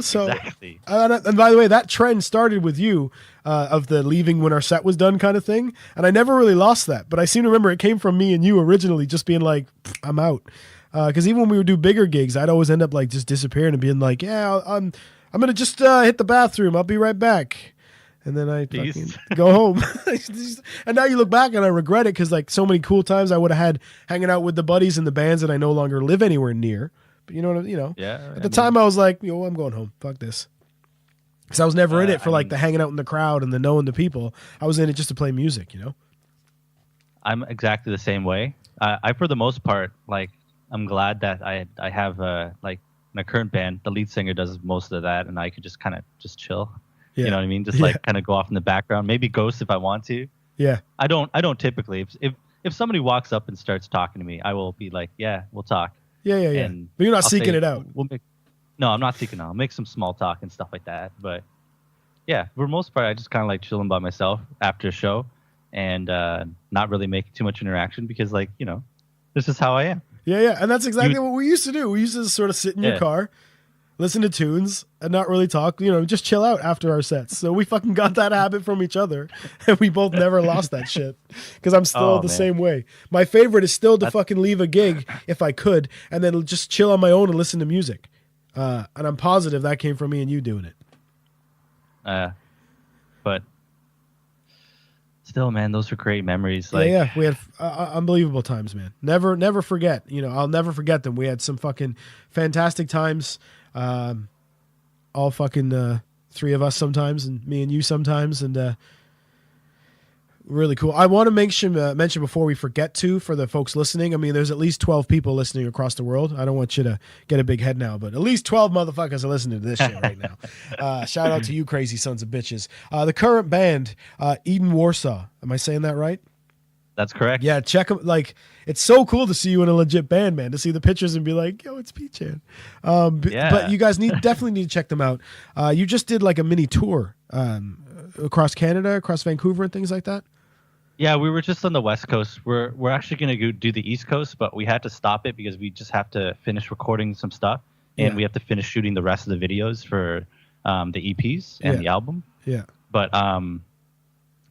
So Exactly. and by the way, that trend started with you of the leaving when our set was done kind of thing, and I never really lost that. But I seem to remember it came from me and you originally, just being like, "I'm out." Because even when we would do bigger gigs, I'd always end up like just disappearing and being like, "Yeah, I'm gonna just hit the bathroom. I'll be right back." And then I fucking Peace. go home. And now you look back and I regret it because like so many cool times I would have had hanging out with the buddies and the bands that I no longer live anywhere near. But Yeah. at the time I was like, "Yo, I'm going home. Fuck this." Because I was never in it for like the hanging out in the crowd and the knowing the people. I was in it just to play music, I'm exactly the same way. I for the most part, like, I'm glad that I have like my current band, the lead singer does most of that, and I could just kind of just chill. Yeah. You know what I mean? Just Yeah. like kind of go off in the background, maybe ghost if I want to. Yeah. I don't typically. If somebody walks up and starts talking to me, I will be like, yeah, we'll talk. Yeah. And But you're not I'll seeking say, it out. No, I'm not seeking it out. I'll make some small talk and stuff like that. But yeah, for the most part, I just kind of like chilling by myself after a show and not really making too much interaction because, like, this is how I am. Yeah. And that's exactly what we used to do. We used to sort of sit in your Yeah. car, listen to tunes, and not really talk, just chill out after our sets. So we fucking got that habit from each other, and we both never lost that shit. Because I'm still the man. same way. My favorite is still to fucking leave a gig, if I could, and then just chill on my own and listen to music. And I'm positive that came from me and you doing it. But still, man, those are great memories. Like, Yeah, we had unbelievable times, man. Never forget. I'll never forget them. We had some fucking fantastic times. All fucking three of us sometimes, and me and you sometimes, and really cool. I want to mention before we forget to, for the folks listening. I mean, there's at least 12 people listening across the world. I don't want you to get a big head now, but at least 12 motherfuckers are listening to this shit right now. Shout out to you, crazy sons of bitches. The current band, Eden Warsaw. Am I saying that right? that's correct. Yeah, check them. Like, it's so cool to see you in a legit band, man. To see the pictures and be like, "Yo, it's PChan." Yeah. But you guys definitely need to check them out. You just did like a mini tour across Canada, across Vancouver, and things like that. Yeah, we were just on the West Coast. We're actually gonna go do the East Coast, but we had to stop it because we just have to finish recording some stuff, and Yeah. we have to finish shooting the rest of the videos for the EPs and Yeah. the album. Yeah. But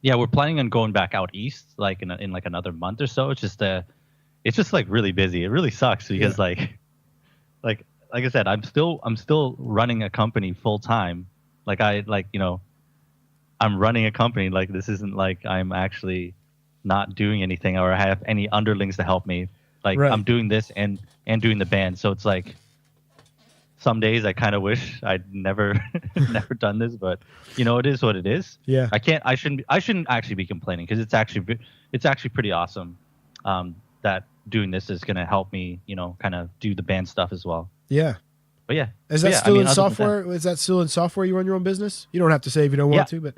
yeah, we're planning on going back out east, like in like another month or so. It's it's just like really busy. It really sucks because like I said, I'm still running a company full time. Like I'm running a company. Like this isn't like I'm actually not doing anything or I have any underlings to help me. Like Right. I'm doing this and doing the band. So it's like some days I kind of wish I'd never never done this, but it is what it is. Yeah. I shouldn't actually be complaining because it's actually pretty awesome. That doing this is going to help me, kind of do the band stuff as well. Yeah. But yeah. Is that Yeah, still in other than software? Is that still in software? You run your own business? You don't have to say if you don't want to, but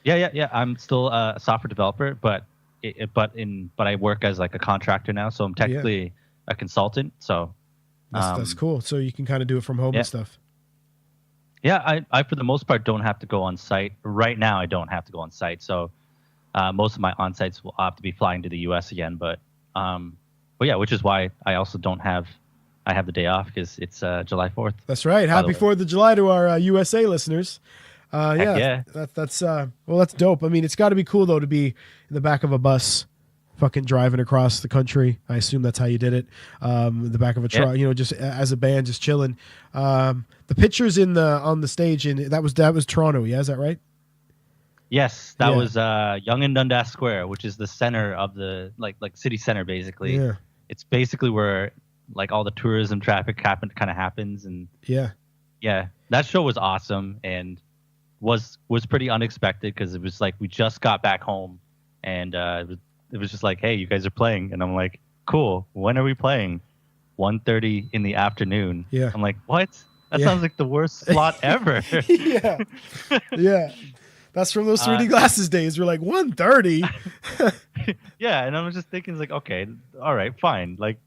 Yeah. I'm still a software developer, but I work as like a contractor now, so I'm technically a consultant. So that's cool. So you can kind of do it from home and stuff. Yeah, I for the most part don't have to go on site. Right now, I don't have to go on site. So most of my on sites will have to be flying to the U.S. again. But yeah, which is why I also I have the day off because it's July 4th. That's right. Happy 4th of July to our USA listeners. Yeah. That's dope. I mean, it's got to be cool though to be in the back of a bus, fucking driving across the country. I assume that's how you did it. The back of a truck, just as a band, just chilling. The pictures on the stage that was Toronto. Yeah, is that right? Yes, that was Yonge and Dundas Square, which is the center of the like city center basically. Yeah. It's basically where like all the tourism traffic happens and yeah, that show was awesome and was pretty unexpected because it was like we just got back home and it was just like, hey, you guys are playing, and I'm like, cool. When are we playing? 1:30 in the afternoon. Yeah. I'm like, what? That sounds like the worst slot ever. Yeah. That's from those 3D glasses days. We're like 1:30. Yeah, and I was just thinking, like, okay, all right, fine. Like,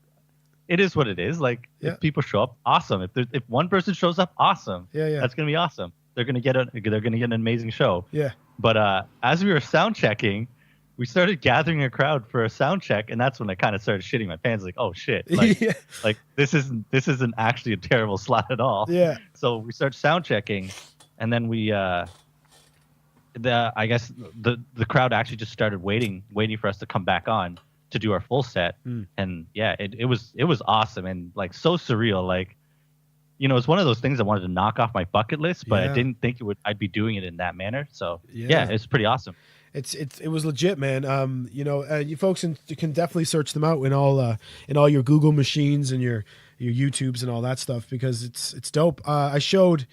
it is what it is. Like, if people show up, awesome. If one person shows up, awesome. Yeah. That's gonna be awesome. They're gonna get an amazing show. Yeah. But as we were sound checking, we started gathering a crowd for a sound check, and that's when I kind of started shitting my pants. Like, oh shit, like this isn't actually a terrible slot at all. Yeah. So we start sound checking, and then we I guess the crowd actually just started waiting for us to come back on to do our full set. And yeah, it was awesome and like so surreal. Like, it's one of those things I wanted to knock off my bucket list, but I didn't think I'd be doing it in that manner. So yeah, it's pretty awesome. It was legit, man. You folks can definitely search them out in all your Google machines and your YouTubes and all that stuff because it's dope. I showed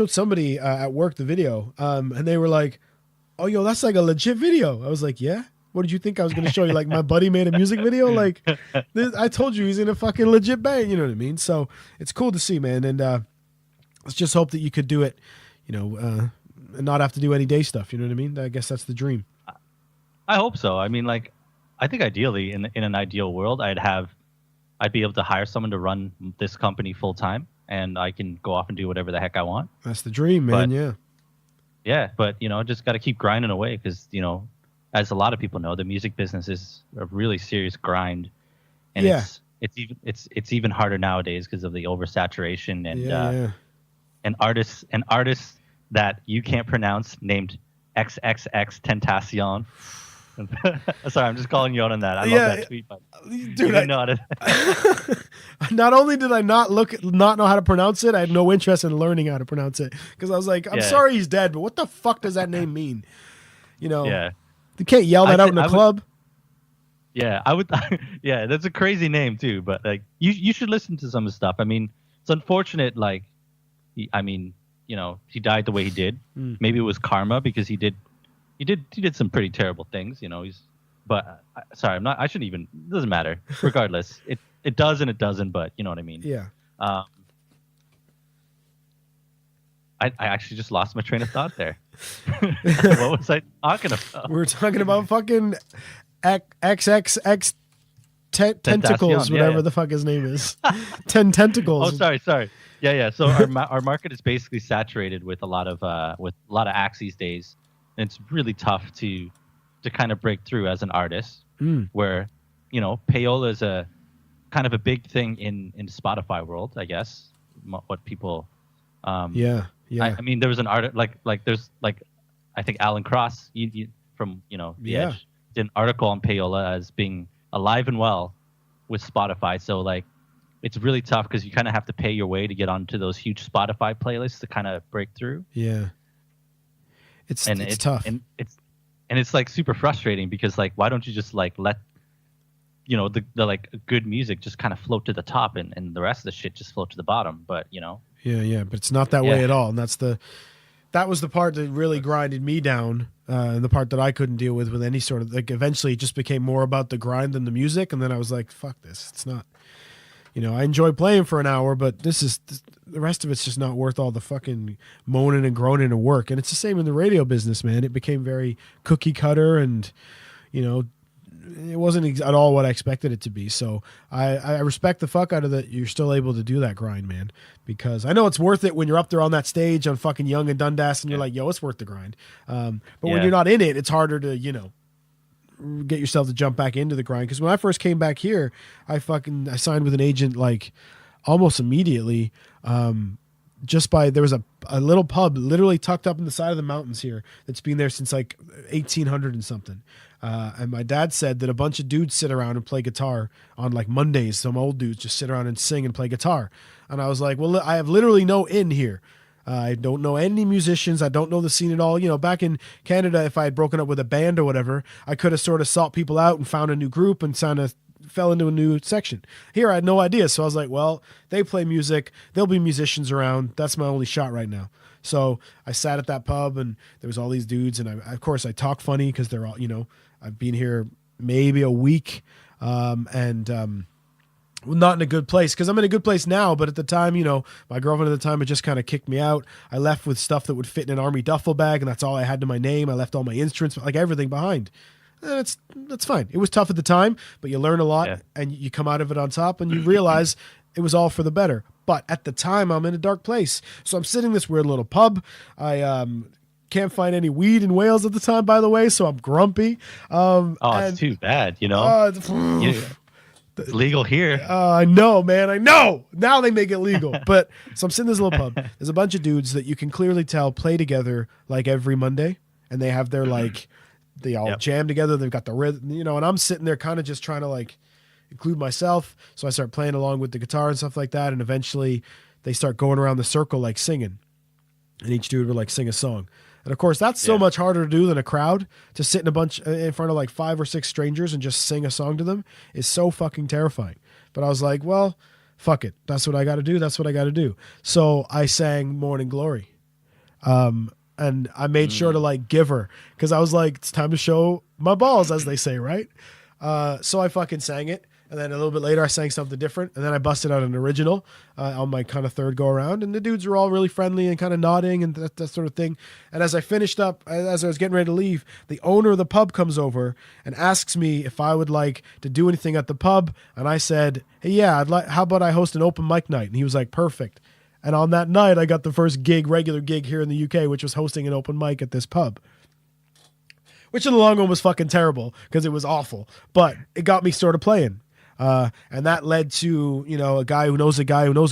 somebody at work the video, and they were like, "Oh, yo, that's like a legit video." I was like, "Yeah." What did you think I was going to show you? Like my buddy made a music video? Like I told you he's in a fucking legit band. You know what I mean? So it's cool to see, man. And let's just hope that you could do it, and not have to do any day stuff. You know what I mean? I guess that's the dream. I hope so. I mean, like, I think ideally in an ideal world, I'd be able to hire someone to run this company full time, and I can go off and do whatever the heck I want. That's the dream, man. Yeah, but just got to keep grinding away because as a lot of people know, the music business is a really serious grind, and it's even harder nowadays because of the oversaturation and artists that you can't pronounce named XXX Tentacion. Sorry, I'm just calling you out on that. I love that tweet, but dude, not only did I not know how to pronounce it, I had no interest in learning how to pronounce it because I was like, I'm sorry he's dead, but what the fuck does that name mean? Yeah. You can't yell that out in a club. Yeah, I would. Yeah, that's a crazy name too. But like, you should listen to some of the stuff. I mean, it's unfortunate. Like, he died the way he did. Maybe it was karma because he did some pretty terrible things. But sorry, I shouldn't even. It doesn't matter. Regardless, it does and it doesn't. But you know what I mean. Yeah. I actually just lost my train of thought there. What was I talking about? We were talking about fucking XXX tentacles, whatever the fuck his name is. 10 tentacles. Oh, sorry. Yeah. So our market is basically saturated with a lot of acts these days, and it's really tough to kind of break through as an artist. Where payola is a kind of a big thing in Spotify world, I guess. What people. Yeah. I mean, there was an artist like there's like I think Alan Cross from The Edge did an article on payola as being alive and well with Spotify. So like, it's really tough because you kind of have to pay your way to get onto those huge Spotify playlists to kind of break through. Yeah. It's tough. And it's like super frustrating because like, why don't you just like let, you know, the like good music just kind of float to the top and the rest of the shit just float to the bottom. But you know. Yeah. But it's not that way at all. And that was the part that really grinded me down. And the part that I couldn't deal with any sort of like, eventually it just became more about the grind than the music. And then I was like, fuck this. It's not, you know, I enjoy playing for an hour, but the rest of it's just not worth all the fucking moaning and groaning and work. And it's the same in the radio business, man. It became very cookie cutter and, you know, it wasn't at all what I expected it to be. So I respect the fuck out of that. You're still able to do that grind, man, because I know it's worth it when you're up there on that stage on fucking Young and Dundas and you're like, yo, it's worth the grind. But when you're not in it, it's harder to, you know, get yourself to jump back into the grind. Because when I first came back here, I signed with an agent like almost immediately. There was a little pub literally tucked up in the side of the mountains here that's been there since like 1800 and something. And my dad said that a bunch of dudes sit around and play guitar on like Mondays. Some old dudes just sit around and sing and play guitar. And I was like, well, I have literally no in here. I don't know any musicians. I don't know the scene at all. You know, back in Canada, if I had broken up with a band or whatever, I could have sort of sought people out and found a new group and kind of fell into a new section. Here, I had no idea. So I was like, well, they play music. There'll be musicians around. That's my only shot right now. So I sat at that pub and there was all these dudes. And of course, I talk funny because they're all, you know, I've been here maybe a week not in a good place because I'm in a good place now. But at the time, you know, my girlfriend at the time had just kind of kicked me out. I left with stuff that would fit in an army duffel bag, and that's all I had to my name. I left all my instruments, like everything behind. That's fine. It was tough at the time, but you learn a lot and you come out of it on top and you realize it was all for the better. But at the time, I'm in a dark place. So I'm sitting in this weird little pub. I can't find any weed in Wales at the time, by the way, so I'm grumpy. It's too bad, you know? It's legal here. I know, man. I know. Now they make it legal. But so I'm sitting in this little pub. There's a bunch of dudes that you can clearly tell play together like every Monday. And they have their like, they all jam together. They've got the rhythm, you know, and I'm sitting there kind of just trying to like include myself. So I start playing along with the guitar and stuff like that. And eventually they start going around the circle like singing. And each dude would like sing a song. And of course, that's so much harder to do than a crowd. To sit in front of like 5 or 6 strangers and just sing a song to them is so fucking terrifying. But I was like, well, fuck it. That's what I got to do. That's what I got to do. So I sang Morning Glory. And I made sure to like give her because I was like, it's time to show my balls, as they say, right? So I fucking sang it. And then a little bit later, I sang something different. And then I busted out an original on my kind of third go around. And the dudes were all really friendly and kind of nodding and that sort of thing. And as I finished up, as I was getting ready to leave, the owner of the pub comes over and asks me if I would like to do anything at the pub. And I said, hey, yeah, how about I host an open mic night? And he was like, perfect. And on that night, I got the first regular gig here in the UK, which was hosting an open mic at this pub. Which in the long run was fucking terrible because it was awful. But it got me sort of playing. And that led to, you know, a guy who knows a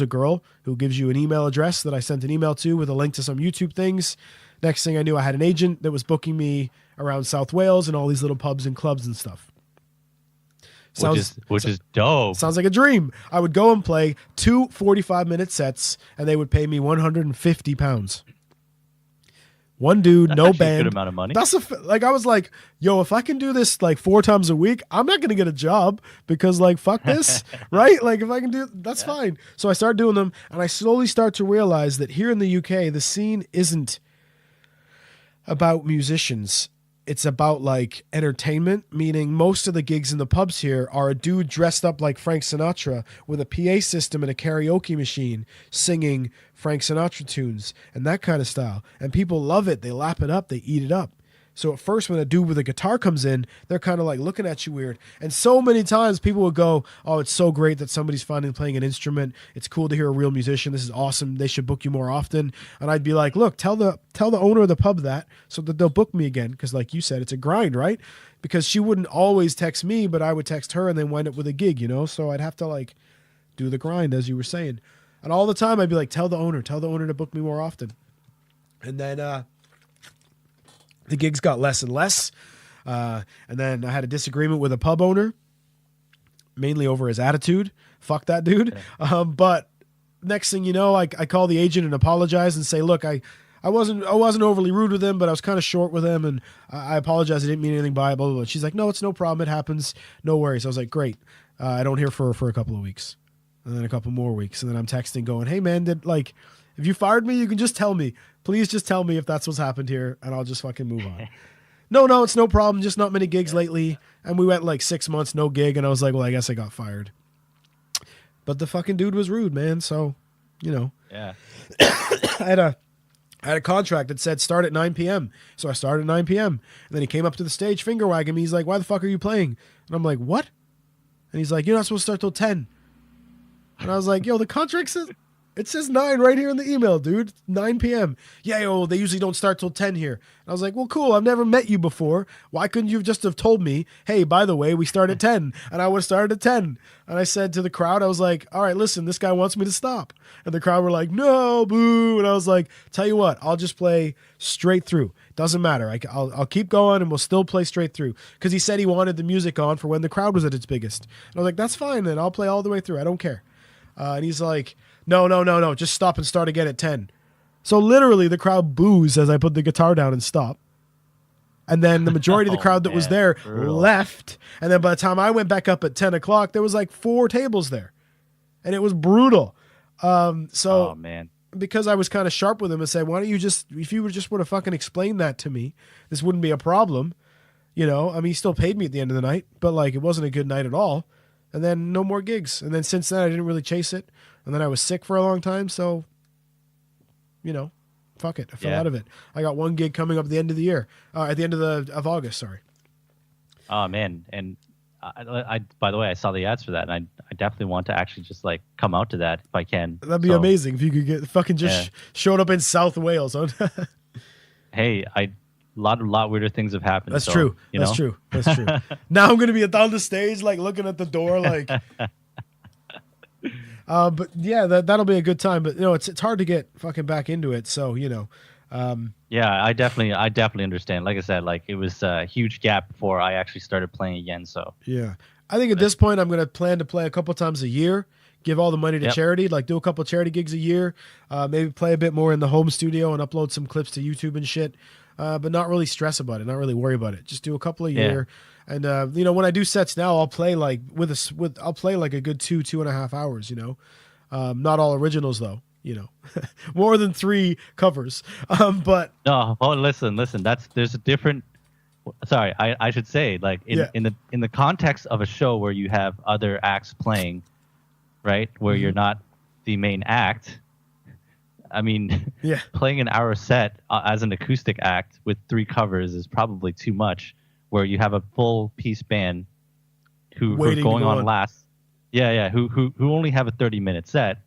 girl who gives you an email address that I sent an email to with a link to some YouTube things. Next thing I knew, I had an agent that was booking me around South Wales and all these little pubs and clubs and stuff. Which is dope. Sounds like a dream. I would go and play 2 45-minute sets and they would pay me £150. One dude, That's no actually band. A good amount of money. I was like, yo, if I can do this like 4 times a week, I'm not gonna get a job because like fuck this, right? Like if I can do, that's fine. So I started doing them, and I slowly start to realize that here in the UK, the scene isn't about musicians. It's about like entertainment, meaning most of the gigs in the pubs here are a dude dressed up like Frank Sinatra with a PA system and a karaoke machine singing Frank Sinatra tunes and that kind of style. And people love it. They lap it up. They eat it up. So at first when a dude with a guitar comes in, they're kind of like looking at you weird. And so many times people would go, oh, it's so great that somebody's finally playing an instrument. It's cool to hear a real musician. This is awesome. They should book you more often. And I'd be like, look, tell the owner of the pub that so that they'll book me again. Because like you said, it's a grind, right? Because she wouldn't always text me, but I would text her and then wind up with a gig, you know? So I'd have to like do the grind, as you were saying. And all the time I'd be like, tell the owner to book me more often. And then, the gigs got less and less. And then I had a disagreement with a pub owner. mainly over his attitude. Fuck that dude. But next thing you know, I call the agent and apologize and say, look, I wasn't overly rude with him, but I was kind of short with him, and I apologize. I didn't mean anything by it. Blah, blah, blah. She's like, no, it's no problem. It happens. No worries. I was like, great. I don't hear for a couple of weeks, and then a couple more weeks, and then I'm texting going, hey man, if you fired me, you can just tell me. Please just tell me if that's what's happened here, and I'll just fucking move on. No, it's no problem. Just not many gigs lately. And we went like 6 months, no gig. And I was like, well, I guess I got fired. But the fucking dude was rude, man. So, Yeah. I had a contract that said start at 9 p.m. So I started at 9 p.m. And then he came up to the stage, finger wagging me. He's like, why the fuck are you playing? And I'm like, what? And he's like, you're not supposed to start till 10. And I was like, yo, the contract says... It says 9 right here in the email, dude. 9 p.m. Yeah, yo, they usually don't start till 10 here. And I was like, well, cool. I've never met you before. Why couldn't you just have told me, hey, by the way, we start at 10? And I would have started at 10. And I said to the crowd, I was like, all right, listen, this guy wants me to stop. And the crowd were like, no, boo. And I was like, tell you what, I'll just play straight through. Doesn't matter. I'll keep going and we'll still play straight through. Because he said he wanted the music on for when the crowd was at its biggest. And I was like, that's fine then. I'll play all the way through. I don't care. And he's like, no, just stop and start again at 10. So literally the crowd boos as I put the guitar down and stop. And then the majority of the crowd that was there left. And then by the time I went back up at 10 o'clock, there was like 4 tables there. And it was brutal. Oh, man. Because I was kind of sharp with him and said, why don't you if you just would have fucking explained that to me, this wouldn't be a problem. I mean, he still paid me at the end of the night, but like it wasn't a good night at all. And then no more gigs. And then since then, I didn't really chase it. And then I was sick for a long time. So, fuck it. I fell out of it. I got 1 gig coming up at the end of the year. At the end of August, sorry. Oh, man. And I by the way, I saw the ads for that. And I definitely want to actually just like come out to that if I can. That'd be amazing if you could get fucking just showed up in South Wales. Hey, a lot weirder things have happened. That's true. That's true. Now I'm going to be down the stage, like looking at the door, like. But yeah, that'll be a good time. But it's hard to get fucking back into it. So yeah, I definitely understand. Like I said, like it was a huge gap before I actually started playing again. So yeah, I think at this point I'm going to plan to play a couple times a year. Give all the money to charity, like do a couple charity gigs a year. Maybe play a bit more in the home studio and upload some clips to YouTube and shit. But not really stress about it, not really worry about it. Just do a couple a year. And when I do sets now, I'll play like I'll play like a good 2.5 hours. Not all originals though. More than 3 covers. But no, listen. There's a different. Sorry, I should say like in the context of a show where you have other acts playing, right? Where you're not the main act. I mean, playing an hour set as an acoustic act with 3 covers is probably too much. Where you have a full piece band who are going on last, who only have a 30-minute set.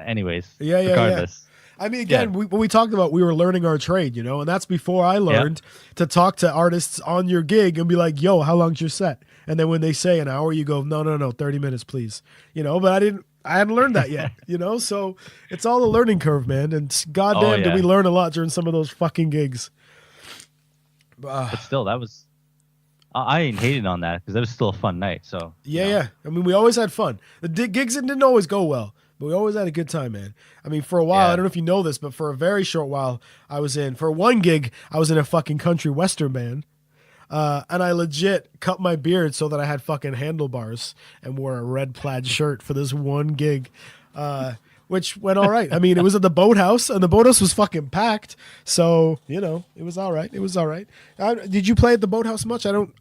Anyways, regardless. I mean, again, we talked about we were learning our trade, and that's before I learned to talk to artists on your gig and be like, "Yo, how long's your set?" And then when they say an hour, you go, "No, 30 minutes, please." But I hadn't learned that yet, So it's all a learning curve, man. And goddamn, did we learn a lot during some of those fucking gigs. But still, that was I ain't hating on that because that was still a fun night. So yeah. I mean, we always had fun. The gigs didn't always go well, but we always had a good time, man. I mean, for a while, I don't know if you know this, but for a very short while, for 1 gig, I was in a fucking country western band. And I legit cut my beard so that I had fucking handlebars and wore a red plaid shirt for this 1 gig. Which went all right. I mean, it was at the Boathouse, and the Boathouse was fucking packed. So, it was all right. Did you play at the Boathouse much? I don't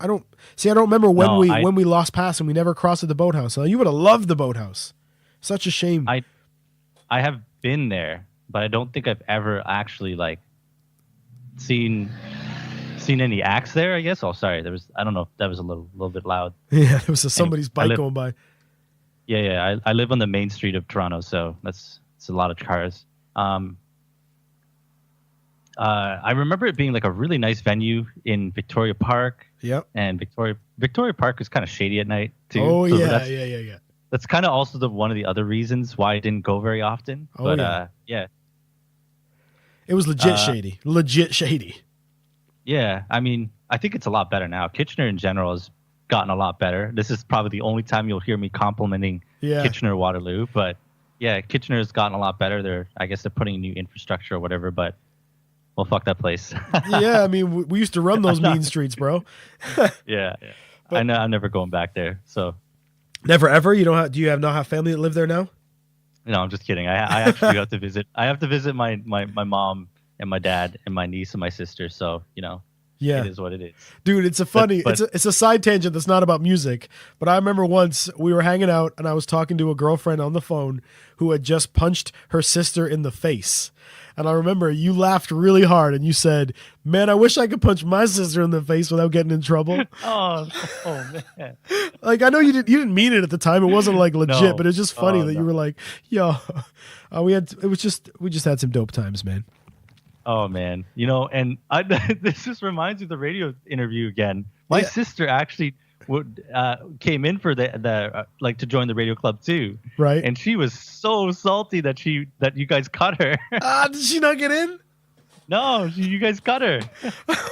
remember when we lost pass and we never crossed at the Boathouse. So you would have loved the Boathouse. Such a shame. I have been there, but I don't think I've ever actually like seen any acts there, I guess. Oh, sorry. I don't know if that was a little bit loud. Yeah, there was somebody's bike going by. Yeah. I live on the main street of Toronto, so it's a lot of cars. I remember it being like a really nice venue in Victoria Park. Yep. And Victoria Park was kind of shady at night too. Oh, so yeah. That's kind of also one of the other reasons why I didn't go very often. Oh, but yeah. It was legit shady. Legit shady. Yeah, I mean, I think it's a lot better now. Kitchener in general gotten a lot better. This is probably the only time you'll hear me complimenting Kitchener Waterloo, but yeah, Kitchener's gotten a lot better. I guess they're putting in new infrastructure or whatever, but well, fuck that place. Yeah, I mean, we used to run those mean streets, bro. Yeah. But I'm never going back there. So never ever. You don't have? Do you not have family that live there now? No, I'm just kidding. I actually have to visit. I have to visit my mom and my dad and my niece and my sister. So yeah, it is what it is. Dude, it's a funny. It's a side tangent that's not about music. But I remember once we were hanging out and I was talking to a girlfriend on the phone who had just punched her sister in the face. And I remember you laughed really hard and you said, "Man, I wish I could punch my sister in the face without getting in trouble." oh man! Like, I know you didn't mean it at the time. It wasn't like legit, No. but it's just funny that no. you were like, "Yo, we just had some dope times, man." Oh man, and this just reminds me of the radio interview again. My Yeah. sister actually came in for the to join the radio club too, Right. and she was so salty that you guys cut her. Did she not get in? No, you guys cut her.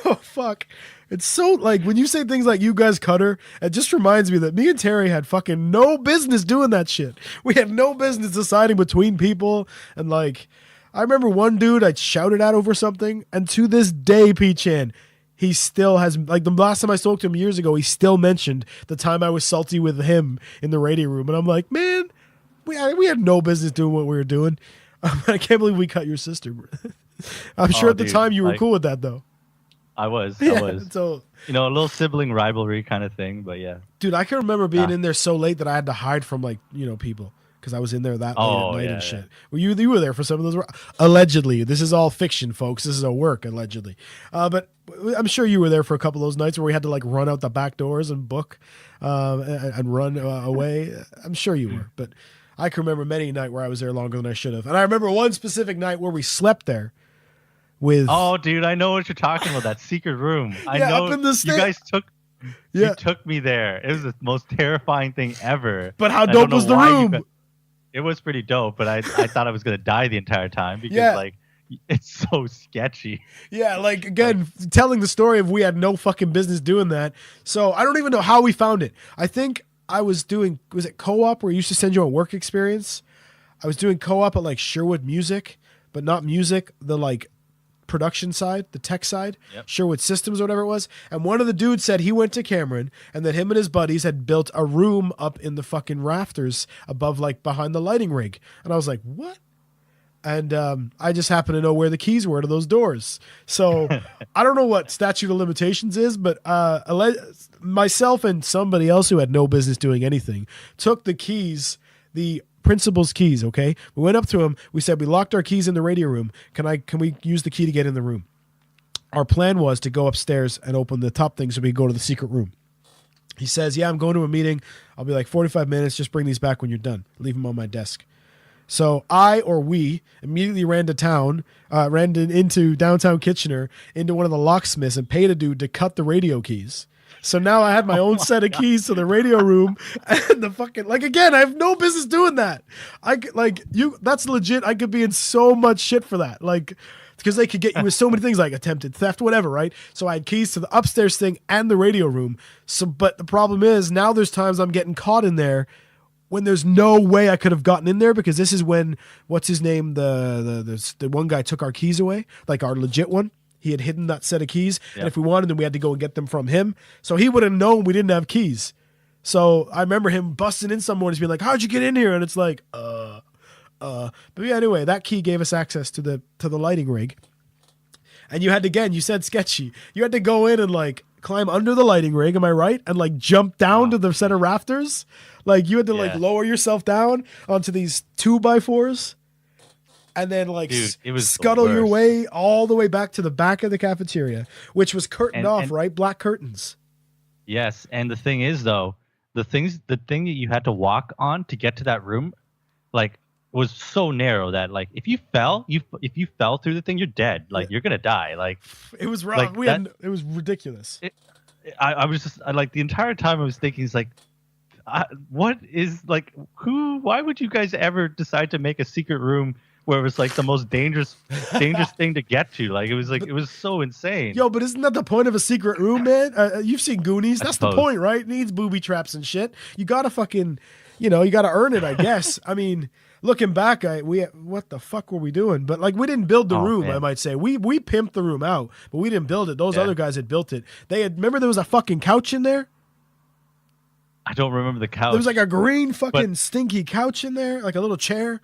Oh, fuck. It's so, like, when you say things like "you guys cut her," it just reminds me that me and Terry had fucking no business doing that shit. We had no business deciding between people. And, like, I remember one dude I shouted at over something, and to this day, PChan, he still has, like, the last time I spoke to him years ago, he still mentioned the time I was salty with him in the radio room. And I'm like, man, we had no business doing what we were doing. I can't believe we cut your sister. I'm sure at the dude, time you were cool with that, though. I was. So, a little sibling rivalry kind of thing, but yeah. dude, I can remember being in there so late that I had to hide from, like, people because I was in there that late at night and shit. Well, you were there for some of those. Allegedly, this is all fiction, folks. This is a work, allegedly. But I'm sure you were there for a couple of those nights where we had to, like, run out the back doors and book and run away. I'm sure you were, but I can remember many a night where I was there longer than I should have. And I remember one specific night where we slept there. Oh, dude, I know what you're talking about. That secret room. I know up in the you guys took me there. It was the most terrifying thing ever. But how dope was the room? It was pretty dope, but I thought I was gonna die the entire time because like it's so sketchy. Yeah, like, again, telling the story of we had no fucking business doing that. So I don't even know how we found it. I think I was doing, was it co-op where you used to send you a work experience? I was doing co-op at, like, Sherwood Music, but not music, the, like, production side, the tech side, Sherwood Systems or whatever it was. And one of the dudes said he went to Cameron and that him and his buddies had built a room up in the fucking rafters above, like, behind the lighting rig. And I was like, what? And I just happen to know where the keys were to those doors. So I don't know what statute of limitations is, but myself and somebody else who had no business doing anything took the keys, the principal's keys, okay? We went up to him. We said, we locked our keys in the radio room. Can we use the key to get in the room? Our plan was to go upstairs and open the top thing so we could go to the secret room. He says, yeah, I'm going to a meeting. I'll be like 45 minutes. Just bring these back when you're done. Leave them on my desk. So we immediately ran into downtown Kitchener, into one of the locksmiths and paid a dude to cut the radio keys. So now I had my own set of keys to the radio room and the fucking, like, again, I have no business doing that. That's legit. I could be in so much shit for that. Like, because they could get you with so many things like attempted theft, whatever, right? So I had keys to the upstairs thing and the radio room. So, but the problem is now there's times I'm getting caught in there when there's no way I could have gotten in there, because this is when, what's his name? The one guy took our keys away, like our legit one. He had hidden that set of keys. Yep. And if we wanted them, we had to go and get them from him. So he would have known we didn't have keys. So I remember him busting in some mornings being like, how'd you get in here? And it's like, But yeah, anyway, that key gave us access to the lighting rig. And you had to, again, you said sketchy. You had to go in and, like, climb under the lighting rig, am I right? And, like, jump down to the set of rafters. Like, you had to like lower yourself down onto these 2x4s. And then, like, dude, it was scuttle your way all the way back to the back of the cafeteria, which was curtained off, right? Black curtains. Yes, and the thing is, though, the thing that you had to walk on to get to that room, like, was so narrow that, like, if you fell through the thing, you're dead. Like, you're gonna die. Like, it was wrong. Like, it was ridiculous. I was just like, the entire time I was thinking, it's like, what is, like, why would you guys ever decide to make a secret room where it was like the most dangerous thing to get to. Like it was so insane. Yo, but isn't that the point of a secret room, man? You've seen Goonies. That's the point, right? It needs booby traps and shit. You gotta fucking, you gotta earn it, I guess. I mean, looking back, what the fuck were we doing? But like, we didn't build the room. Man. I might say we pimped the room out, but we didn't build it. Those other guys had built it. Remember there was a fucking couch in there. I don't remember the couch. There was like a green fucking stinky couch in there, like a little chair.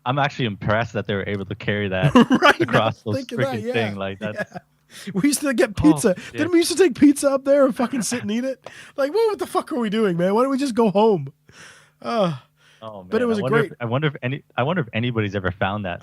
I'm actually impressed that they were able to carry that right, across those freaking thing. Like that. Yeah. We used to get pizza. Didn't we used to take pizza up there and fucking sit and eat it? Like, what the fuck are we doing, man? Why don't we just go home? Oh man! But it was great. I wonder if anybody's ever found that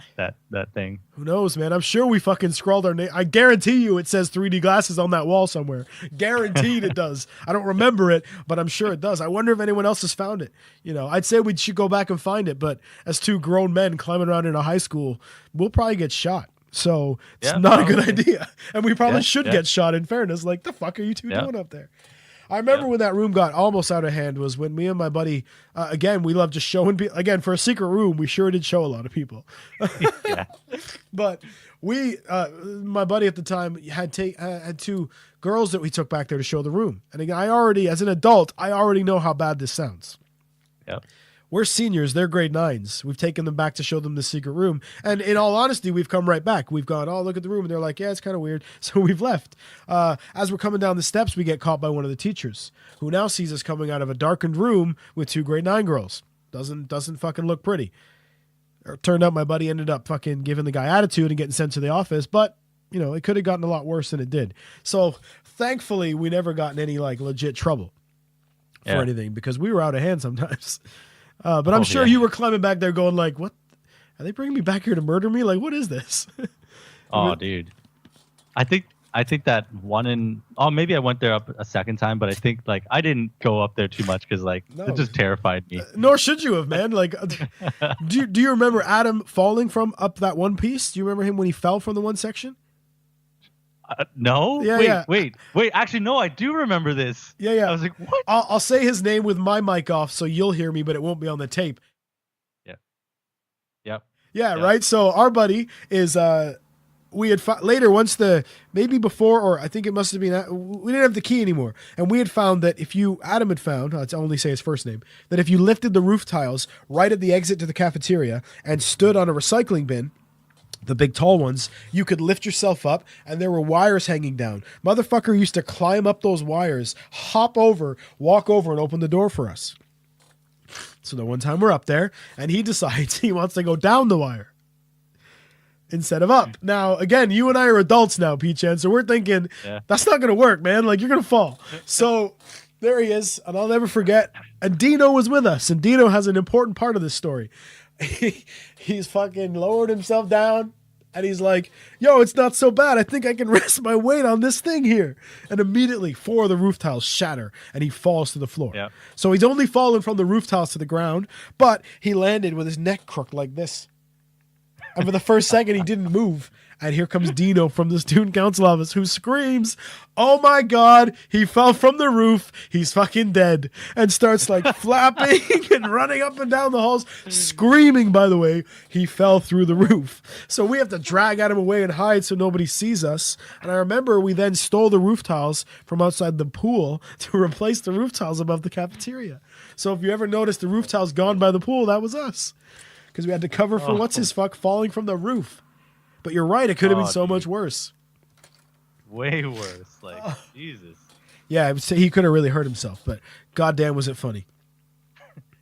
thing. Who knows, man? I'm sure we fucking scrawled our name. I guarantee you, it says 3D glasses on that wall somewhere. Guaranteed it does. I don't remember it, but I'm sure it does. I wonder if anyone else has found it. I'd say we should go back and find it, but as two grown men climbing around in a high school, we'll probably get shot. So it's not a good idea, and we probably should get shot. In fairness, like the fuck are you two doing up there? I remember when that room got almost out of hand was when me and my buddy, again, we love just showing people. Again, for a secret room, we sure did show a lot of people. But my buddy at the time had two girls that we took back there to show the room. And again, as an adult, I already know how bad this sounds. Yep. We're seniors. They're grade 9s. We've taken them back to show them the secret room. And in all honesty, we've come right back. We've gone, oh, look at the room. And they're like, yeah, it's kind of weird. So we've left. As we're coming down the steps, we get caught by one of the teachers who now sees us coming out of a darkened room with two grade 9 girls. Doesn't fucking look pretty. It turned out my buddy ended up fucking giving the guy attitude and getting sent to the office. But, it could have gotten a lot worse than it did. So thankfully, we never got in any like legit trouble for anything because we were out of hand sometimes. But I'm sure you were climbing back there going like, what? Are they bringing me back here to murder me? Like, what is this? Oh, dude. I think that maybe I went there up a second time, but I think like I didn't go up there too much because like it just terrified me. Nor should you have, man. Like, do you remember Adam falling from up that one piece? Do you remember him when he fell from the one section? No. Yeah, wait. Actually, no. I do remember this. Yeah. I was like, what? I'll say his name with my mic off, so you'll hear me, but it won't be on the tape. Yeah. Yep. Yeah. Right. So our buddy is we had later once maybe before, or I think it must have been, we didn't have the key anymore, and we had found that Adam had found, let's only say his first name, that if you lifted the roof tiles right at the exit to the cafeteria and stood on a recycling bin, the big tall ones, you could lift yourself up and there were wires hanging down. Motherfucker used to climb up those wires, hop over, walk over and open the door for us. So the one time we're up there and he decides he wants to go down the wire instead of up. Now, again, you and I are adults now, PChan, so we're thinking, that's not going to work, man. Like, you're going to fall. So there he is, and I'll never forget. And Dino was with us, and Dino has an important part of this story. He's fucking lowered himself down and he's like, yo, it's not so bad. I think I can rest my weight on this thing here. And immediately 4 of the roof tiles shatter and he falls to the floor. Yep. So he's only fallen from the roof tiles to the ground, but he landed with his neck crooked like this. And for the first second, he didn't move. And here comes Dino from the student council office who screams, oh my God, he fell from the roof. He's fucking dead. And starts like flapping and running up and down the halls, screaming, by the way, he fell through the roof. So we have to drag Adam away and hide so nobody sees us. And I remember we then stole the roof tiles from outside the pool to replace the roof tiles above the cafeteria. So if you ever noticed the roof tiles gone by the pool, that was us. Because we had to cover for what's-his-fuck falling from the roof. But you're right, it could have been so much worse. Way worse. Like, Jesus. Yeah, I would say he could have really hurt himself, but goddamn was it funny.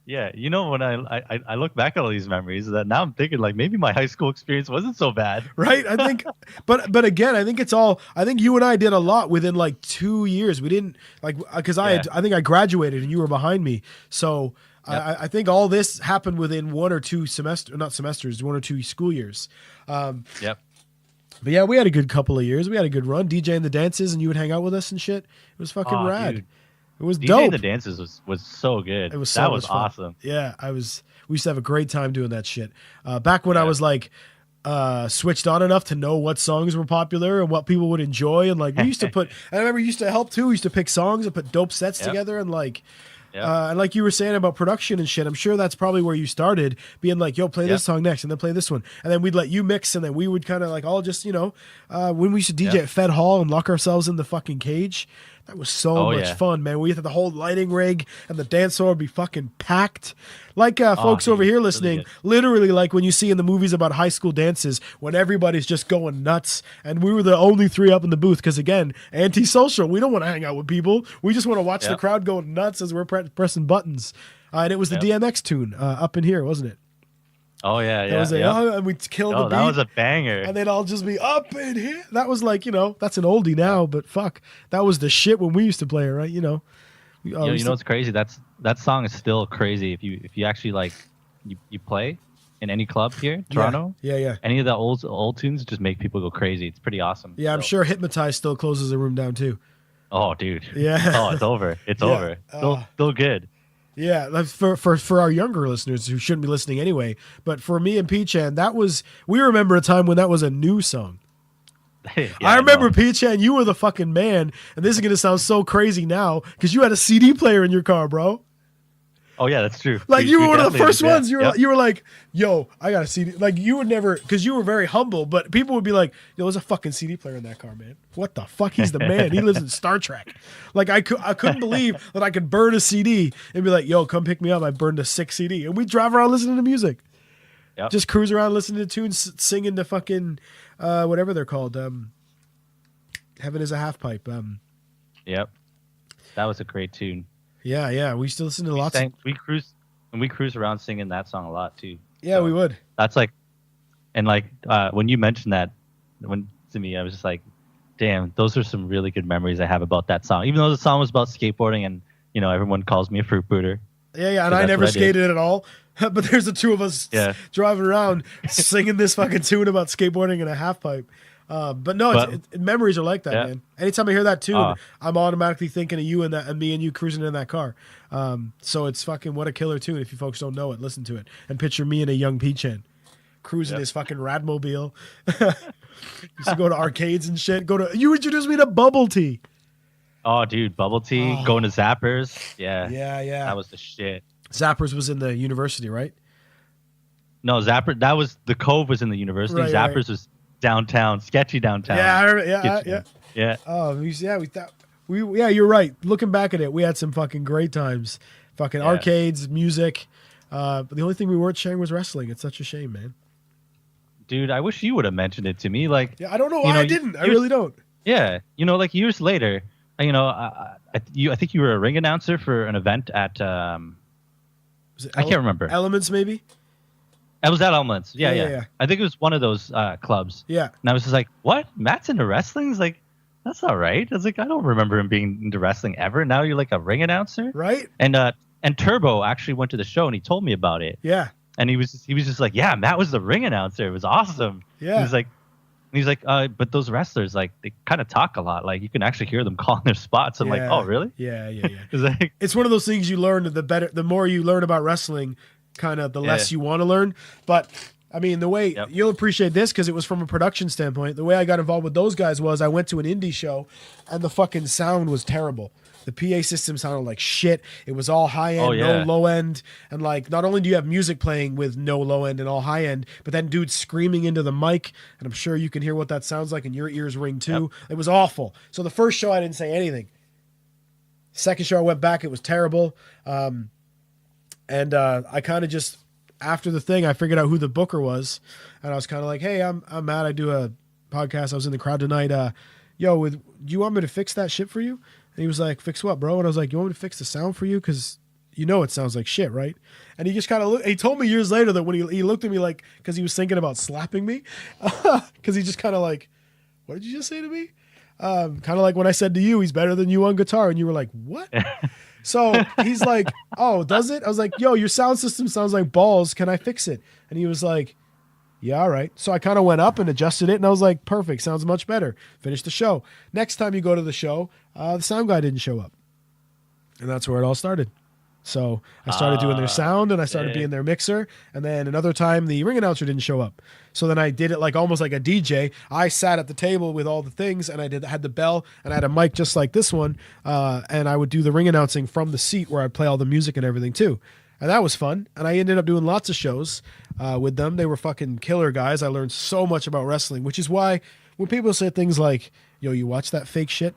Yeah, when I look back at all these memories, that now I'm thinking like maybe my high school experience wasn't so bad. Right? I think, but again, I think you and I did a lot within like 2 years. We didn't because I think I graduated and you were behind me. So yep. I think all this happened within 1 or 2 1 or 2 school years. Yep. But yeah, we had a good couple of years. We had a good run, DJing the dances, and you would hang out with us and shit. It was fucking rad. Dude. It was dope. DJing the dances was so good. It was that was awesome. Yeah, we used to have a great time doing that shit. Back when I was like switched on enough to know what songs were popular and what people would enjoy, and like we used to put. I remember we used to help too. We used to pick songs and put dope sets together, and like. And like you were saying about production and shit, I'm sure that's probably where you started, being like, yo, play this song next, and then play this one. And then we'd let you mix, and then we would kind of like all just, when we used to DJ at Fed Hall and lock ourselves in the fucking cage, that was so much fun, man. We had the whole lighting rig, and the dance floor would be fucking packed. Like folks over here listening, literally like when you see in the movies about high school dances, when everybody's just going nuts, and we were the only three up in the booth, because again, antisocial. We don't want to hang out with people. We just want to watch the crowd going nuts as we're pressing buttons. And it was the DMX tune up in here, wasn't it? Oh yeah, That was and we killed the beat. That was a banger. And they'd all just be up in here. That was like, that's an oldie now, but fuck, that was the shit when we used to play it, right? You know what's crazy? That song is still crazy. If you actually like you play in any club here, Toronto. Yeah. Any of the old tunes just make people go crazy. It's pretty awesome. Yeah, I'm sure Hypnotize still closes the room down too. Oh, dude. Yeah. Oh, it's over. It's over. Still good. Yeah, like for our younger listeners who shouldn't be listening anyway, but for me and PChan, we remember a time when that was a new song. I remember PChan, you were the fucking man, and this is gonna sound so crazy now because you had a CD player in your car, bro. Oh yeah, that's true. Like you were one of the first ones. You were like, yo, I got a CD. Like you would never, because you were very humble, but people would be like, yo, there's a fucking CD player in that car, man. What the fuck? He's the man. He lives in Star Trek. Like I couldn't believe that I could burn a CD and be like, yo, come pick me up. I burned a 6 CD, and we drive around listening to music. Yep. Just cruise around listening to tunes, singing to fucking whatever they're called. Heaven is a Half Pipe. Yep, that was a great tune. Yeah. We used to listen to lots. We cruise around singing that song a lot too. Yeah, we would. That's like, and like when you mentioned that, to me, I was just like, damn, those are some really good memories I have about that song. Even though the song was about skateboarding, and everyone calls me a fruit booter. Yeah, and I never skated at all. But there's the two of us driving around singing this fucking tune about skateboarding in a half pipe. But memories are like that, man. Anytime I hear that tune, I'm automatically thinking of you and me and you cruising in that car. So it's fucking what a killer tune. If you folks don't know it, listen to it and picture me and a young PChan cruising his fucking Radmobile. Used to go to arcades and shit. You introduced me to Bubble Tea. Oh, dude, Bubble Tea, going to Zappers. Yeah. That was the shit. Zappers was in the university, right? No, the Cove was in the university. Right, Zappers was downtown, sketchy downtown. Yeah, I remember, yeah. Oh, we thought you're right. Looking back at it, we had some fucking great times. Fucking arcades, music. But the only thing we weren't sharing was wrestling. It's such a shame, man. Dude, I wish you would have mentioned it to me. Like, I don't know why I didn't. I really don't. Yeah, like years later, I think you were a ring announcer for an event at I can't remember. Elements, maybe? It was at Elements. Yeah. I think it was one of those clubs. Yeah. And I was just like, what? Matt's into wrestling? He's like, that's all right. I was like, I don't remember him being into wrestling ever. Now you're like a ring announcer? Right. And Turbo actually went to the show and he told me about it. Yeah. And he was just like, yeah, Matt was the ring announcer. It was awesome. Yeah. He's like, but those wrestlers, like, they kind of talk a lot. Like, you can actually hear them calling their spots. I'm like, oh, really? Yeah. It's one of those things you learn. The more you learn about wrestling, kind of the less you want to learn. But I mean, the way you'll appreciate this because it was from a production standpoint. The way I got involved with those guys was I went to an indie show, and the fucking sound was terrible. The PA system sounded like shit. It was all high end, no low end. And like, not only do you have music playing with no low end and all high end, but then dudes screaming into the mic. And I'm sure you can hear what that sounds like and your ears ring too. Yep. It was awful. So the first show, I didn't say anything. Second show, I went back. It was terrible. And I kind of just, after the thing, I figured out who the booker was. And I was kind of like, hey, I'm Matt. I do a podcast. I was in the crowd tonight. Do you want me to fix that shit for you? And he was like, fix what, bro? And I was like, you want me to fix the sound for you? Because it sounds like shit, right? And he just kind of he told me years later that when he looked at me like, because he was thinking about slapping me. Because he just kind of like, what did you just say to me? Kind of like when I said to you, he's better than you on guitar. And you were like, what? So he's like, oh, does it? I was like, yo, your sound system sounds like balls. Can I fix it? And he was like, yeah, all right. So I kind of went up and adjusted it, and I was like, perfect. Sounds much better. Finish the show. Next time you go to the show, the sound guy didn't show up. And that's where it all started. So I started doing their sound, and I started being their mixer. And then another time, the ring announcer didn't show up. So then I did it like almost like a DJ. I sat at the table with all the things, and I had the bell, and I had a mic just like this one, and I would do the ring announcing from the seat where I'd play all the music and everything too. And that was fun. And I ended up doing lots of shows with them. They were fucking killer guys. I learned so much about wrestling, which is why when people say things like, yo, you watch that fake shit,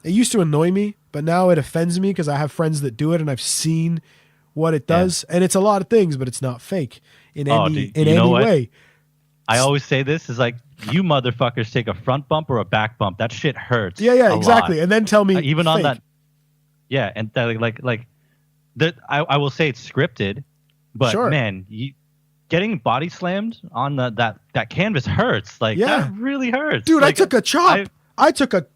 it used to annoy me, but now it offends me because I have friends that do it, and I've seen what it does. And it's a lot of things, but it's not fake in any way. I always say this is like, you motherfuckers take a front bump or a back bump. That shit hurts. Yeah, exactly. Lot. And then tell me even fake. On that. Yeah, and I will say it's scripted, but man, getting body slammed on that canvas hurts. Like that really hurts. Dude, like, I took a chop. I took a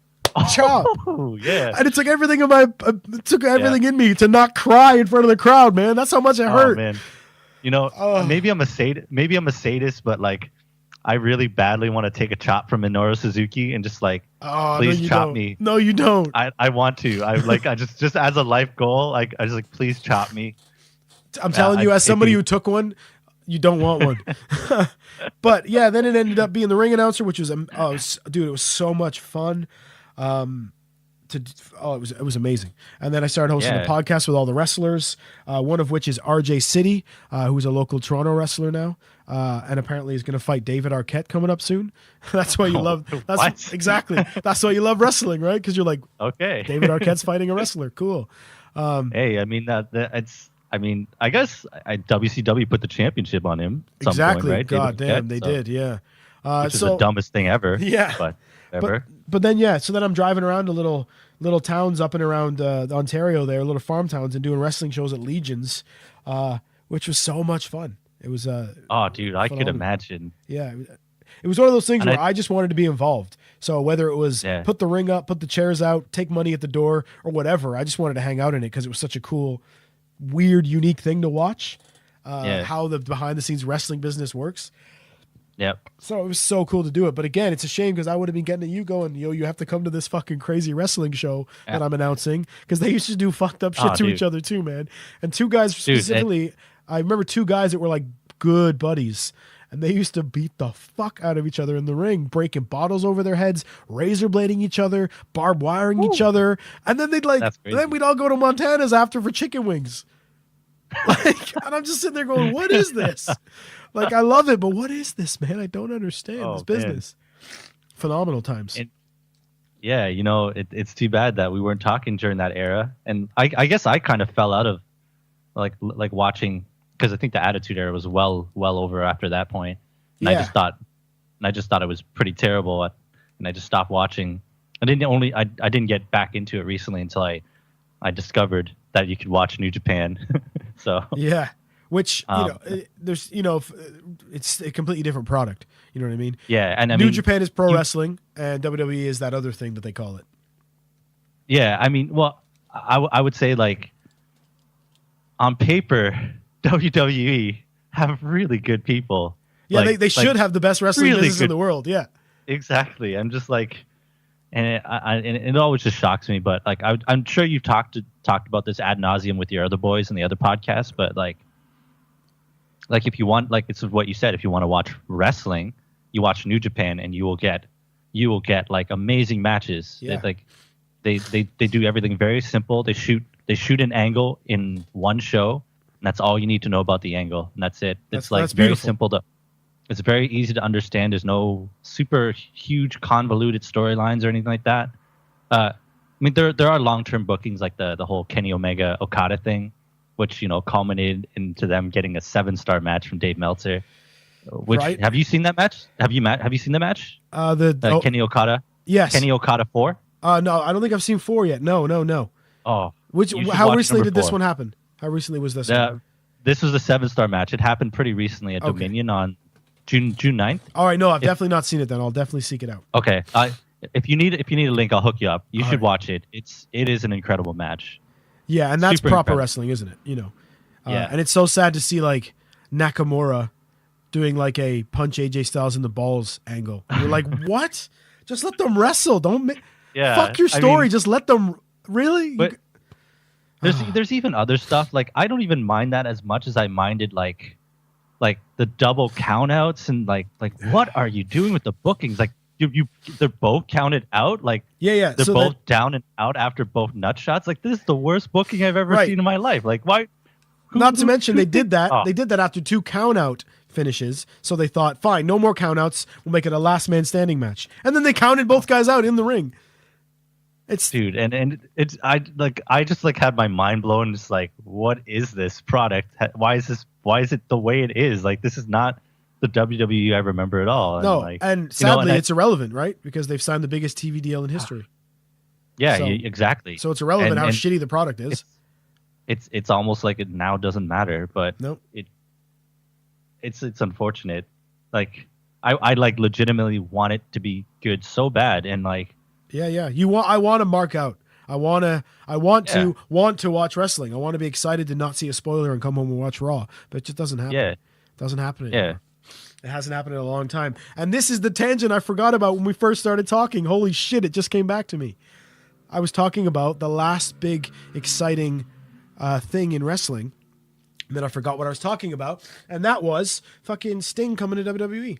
chop. Oh yeah. And it took everything in me to not cry in front of the crowd, man. That's how much it hurt. Man. You know, maybe I'm a sadist, but like I really badly want to take a chop from Minoru Suzuki and just like, please chop me. No, you don't. I want to. I just as a life goal, like I just like, please chop me. I'm telling you, as somebody who took one, you don't want one. But yeah, then it ended up being the ring announcer, which was, dude, it was so much fun. It was amazing. And then I started hosting a podcast with all the wrestlers, one of which is RJ City, who's a local Toronto wrestler now, and apparently is going to fight David Arquette coming up soon. That's why you love. Exactly. That's why you love wrestling, right? Because you're like, okay, David Arquette's fighting a wrestler. Cool. Hey, I mean it's. I mean, I guess WCW put the championship on him. Exactly. Point, right? God damn, they did. Yeah. Which is the dumbest thing ever. Yeah. But ever. But then so then I'm driving around to little towns up and around Ontario there, little farm towns, and doing wrestling shows at Legions, which was so much fun. It was dude, I could imagine. Yeah, it was one of those things where I just wanted to be involved. So whether it was put the ring up, put the chairs out, take money at the door, or whatever, I just wanted to hang out in it because it was such a cool, weird, unique thing to watch. How the behind the scenes wrestling business works. Yep. So it was so cool to do it. But again, it's a shame because I would have been getting at you going, yo, you have to come to this fucking crazy wrestling show that I'm announcing, because they used to do fucked up shit to each other too, man. And two guys specifically, I remember two guys that were like good buddies, and they used to beat the fuck out of each other in the ring, breaking bottles over their heads, razor blading each other, barbed wiring each other. And then then we'd all go to Montana's after for chicken wings. And I'm just sitting there going, what is this? Like, I love it, but what is this, man? I don't understand this business. Man. Phenomenal times. Yeah, you know, it's too bad that we weren't talking during that era. And I guess I kind of fell out of like watching, because I think the Attitude Era was well over after that point. And I just thought it was pretty terrible, and I just stopped watching. I didn't get back into it recently until I discovered that you could watch New Japan. So yeah. Which, there's, it's a completely different product. You know what I mean? Yeah. And New Japan is pro wrestling, and WWE is that other thing that they call it. Yeah. I mean, well, I would say, like, on paper, WWE have really good people. Yeah, like, they should have the best wrestling business in the world. Yeah. Exactly. I'm just like, and it always just shocks me. But, like, I'm sure you've talked about this ad nauseum with your other boys and the other podcasts, but, like if you want, like, it's what you said, if you want to watch wrestling, you watch New Japan, and you will get like amazing matches. Yeah. They do everything very simple. They shoot an angle in one show, and that's all you need to know about the angle, and that's it. It's that's very beautiful. Simple it's very easy to understand. There's no super huge convoluted storylines or anything like that. I mean, there are long-term bookings, like the whole Kenny Omega Okada thing, which, culminated into them getting a 7-star match from Dave Meltzer. Which right. Have you seen that match? Have you seen the match? Kenny Okada. Yes. Kenny Okada 4. No, I don't think I've seen 4 yet. No. Oh. How recently did this one happen? How recently was this one? This was a 7-star match. It happened pretty recently at Dominion on June 9th. All right, no, I've definitely not seen it then. I'll definitely seek it out. Okay. If you need a link, I'll hook you up. You should watch it. It is an incredible match. Yeah, and that's proper wrestling, isn't it? Yeah. And it's so sad to see, like, Nakamura doing like a punch AJ Styles in the balls angle. You're like, what? Just let them wrestle. Don't fuck your story. Just let them. Really? But There's even other stuff. Like I don't even mind that as much as I minded like the double countouts and like what are you doing with the bookings? Like they're both counted out. Like Yeah. they're So both down and out after both nut shots. Like this is the worst booking I've ever Right. seen in my life. Like why? Not to mention they did that. Oh. They did that after 2 count-out finishes. So they thought, fine, no more count-outs. We'll make it a last man standing match. And then they counted both guys out in the ring. It's Dude, and it's I just like had my mind blown. Just like, what is this product? Why is it the way it is? Like this is not the WWE I remember at all. no, like, and sadly, it's irrelevant, right? Because they've signed the biggest TV deal in history. yeah, so- exactly. So it's irrelevant And- how and shitty the product is. It's almost like it now doesn't matter. But Nope. it's unfortunate. Like I like legitimately want it to be good so bad, and like Yeah. I want to mark out. I want to watch wrestling. I want to be excited to not see a spoiler and come home and watch Raw. But it just doesn't happen. yeah, It doesn't happen yeah. anymore. It hasn't happened in a long time. And this is the tangent I forgot about when we first started talking. Holy shit, it just came back to me. I was talking about the last big exciting thing in wrestling. And then I forgot what I was talking about. And that was fucking Sting coming to WWE.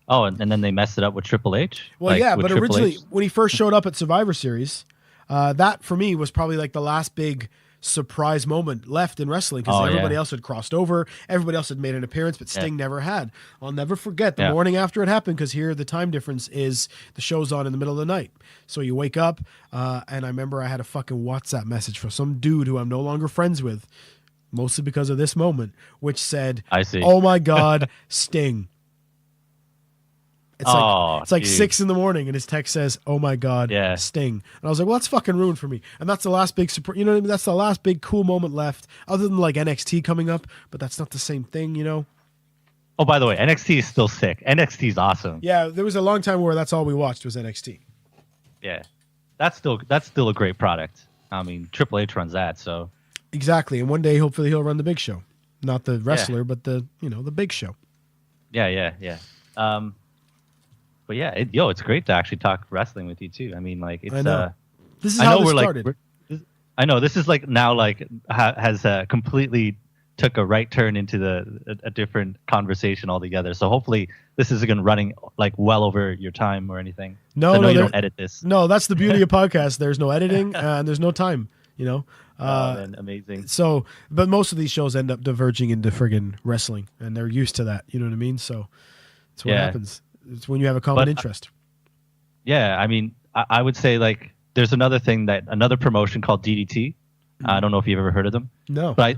Oh, and then they messed it up with Triple H. Well, Like, yeah, with but Triple originally H. when he first showed up at Survivor Series, that for me was probably like the last big surprise moment left in wrestling because Oh, everybody yeah. else had crossed over, everybody else had made an appearance, but Sting never had. I'll never forget the Yeah. morning after it happened because here the time difference is the show's on in the middle of the night. So you wake up, and I remember I had a fucking WhatsApp message from some dude who I'm no longer friends with, mostly because of this moment, which said, I see. "Oh my God, Sting." It's like dude. 6 in the morning, and his text says, "Oh my God, Yeah. Sting." And I was like, "Well, that's fucking ruined for me." And that's the last big, you know what I mean? That's the last big cool moment left, other than like NXT coming up. But that's not the same thing, you know? Oh, by the way, NXT is still sick. NXT is awesome. Yeah, there was a long time where that's all we watched was NXT. Yeah, that's still a great product. I mean, Triple H runs that, so Exactly. And one day, hopefully, he'll run the Big Show, not the wrestler, but the Big Show. yeah. But yeah, it's great to actually talk wrestling with you too. I mean, like it's I know. This is I how know this we're started. like I know this is like now like has completely took a right turn into a different conversation altogether. So hopefully this isn't running like well over your time or anything. No, I know no, you there- don't edit this. No, that's the beauty of podcasts. There's no editing and there's no time, you know? Man, amazing. So, but most of these shows end up diverging into friggin' wrestling, and they're used to that. You know what I mean? So, that's what Yeah. happens. It's when you have a common But- interest. Yeah, I mean, I would say like there's another promotion called DDT. I don't know if you've ever heard of them. No. But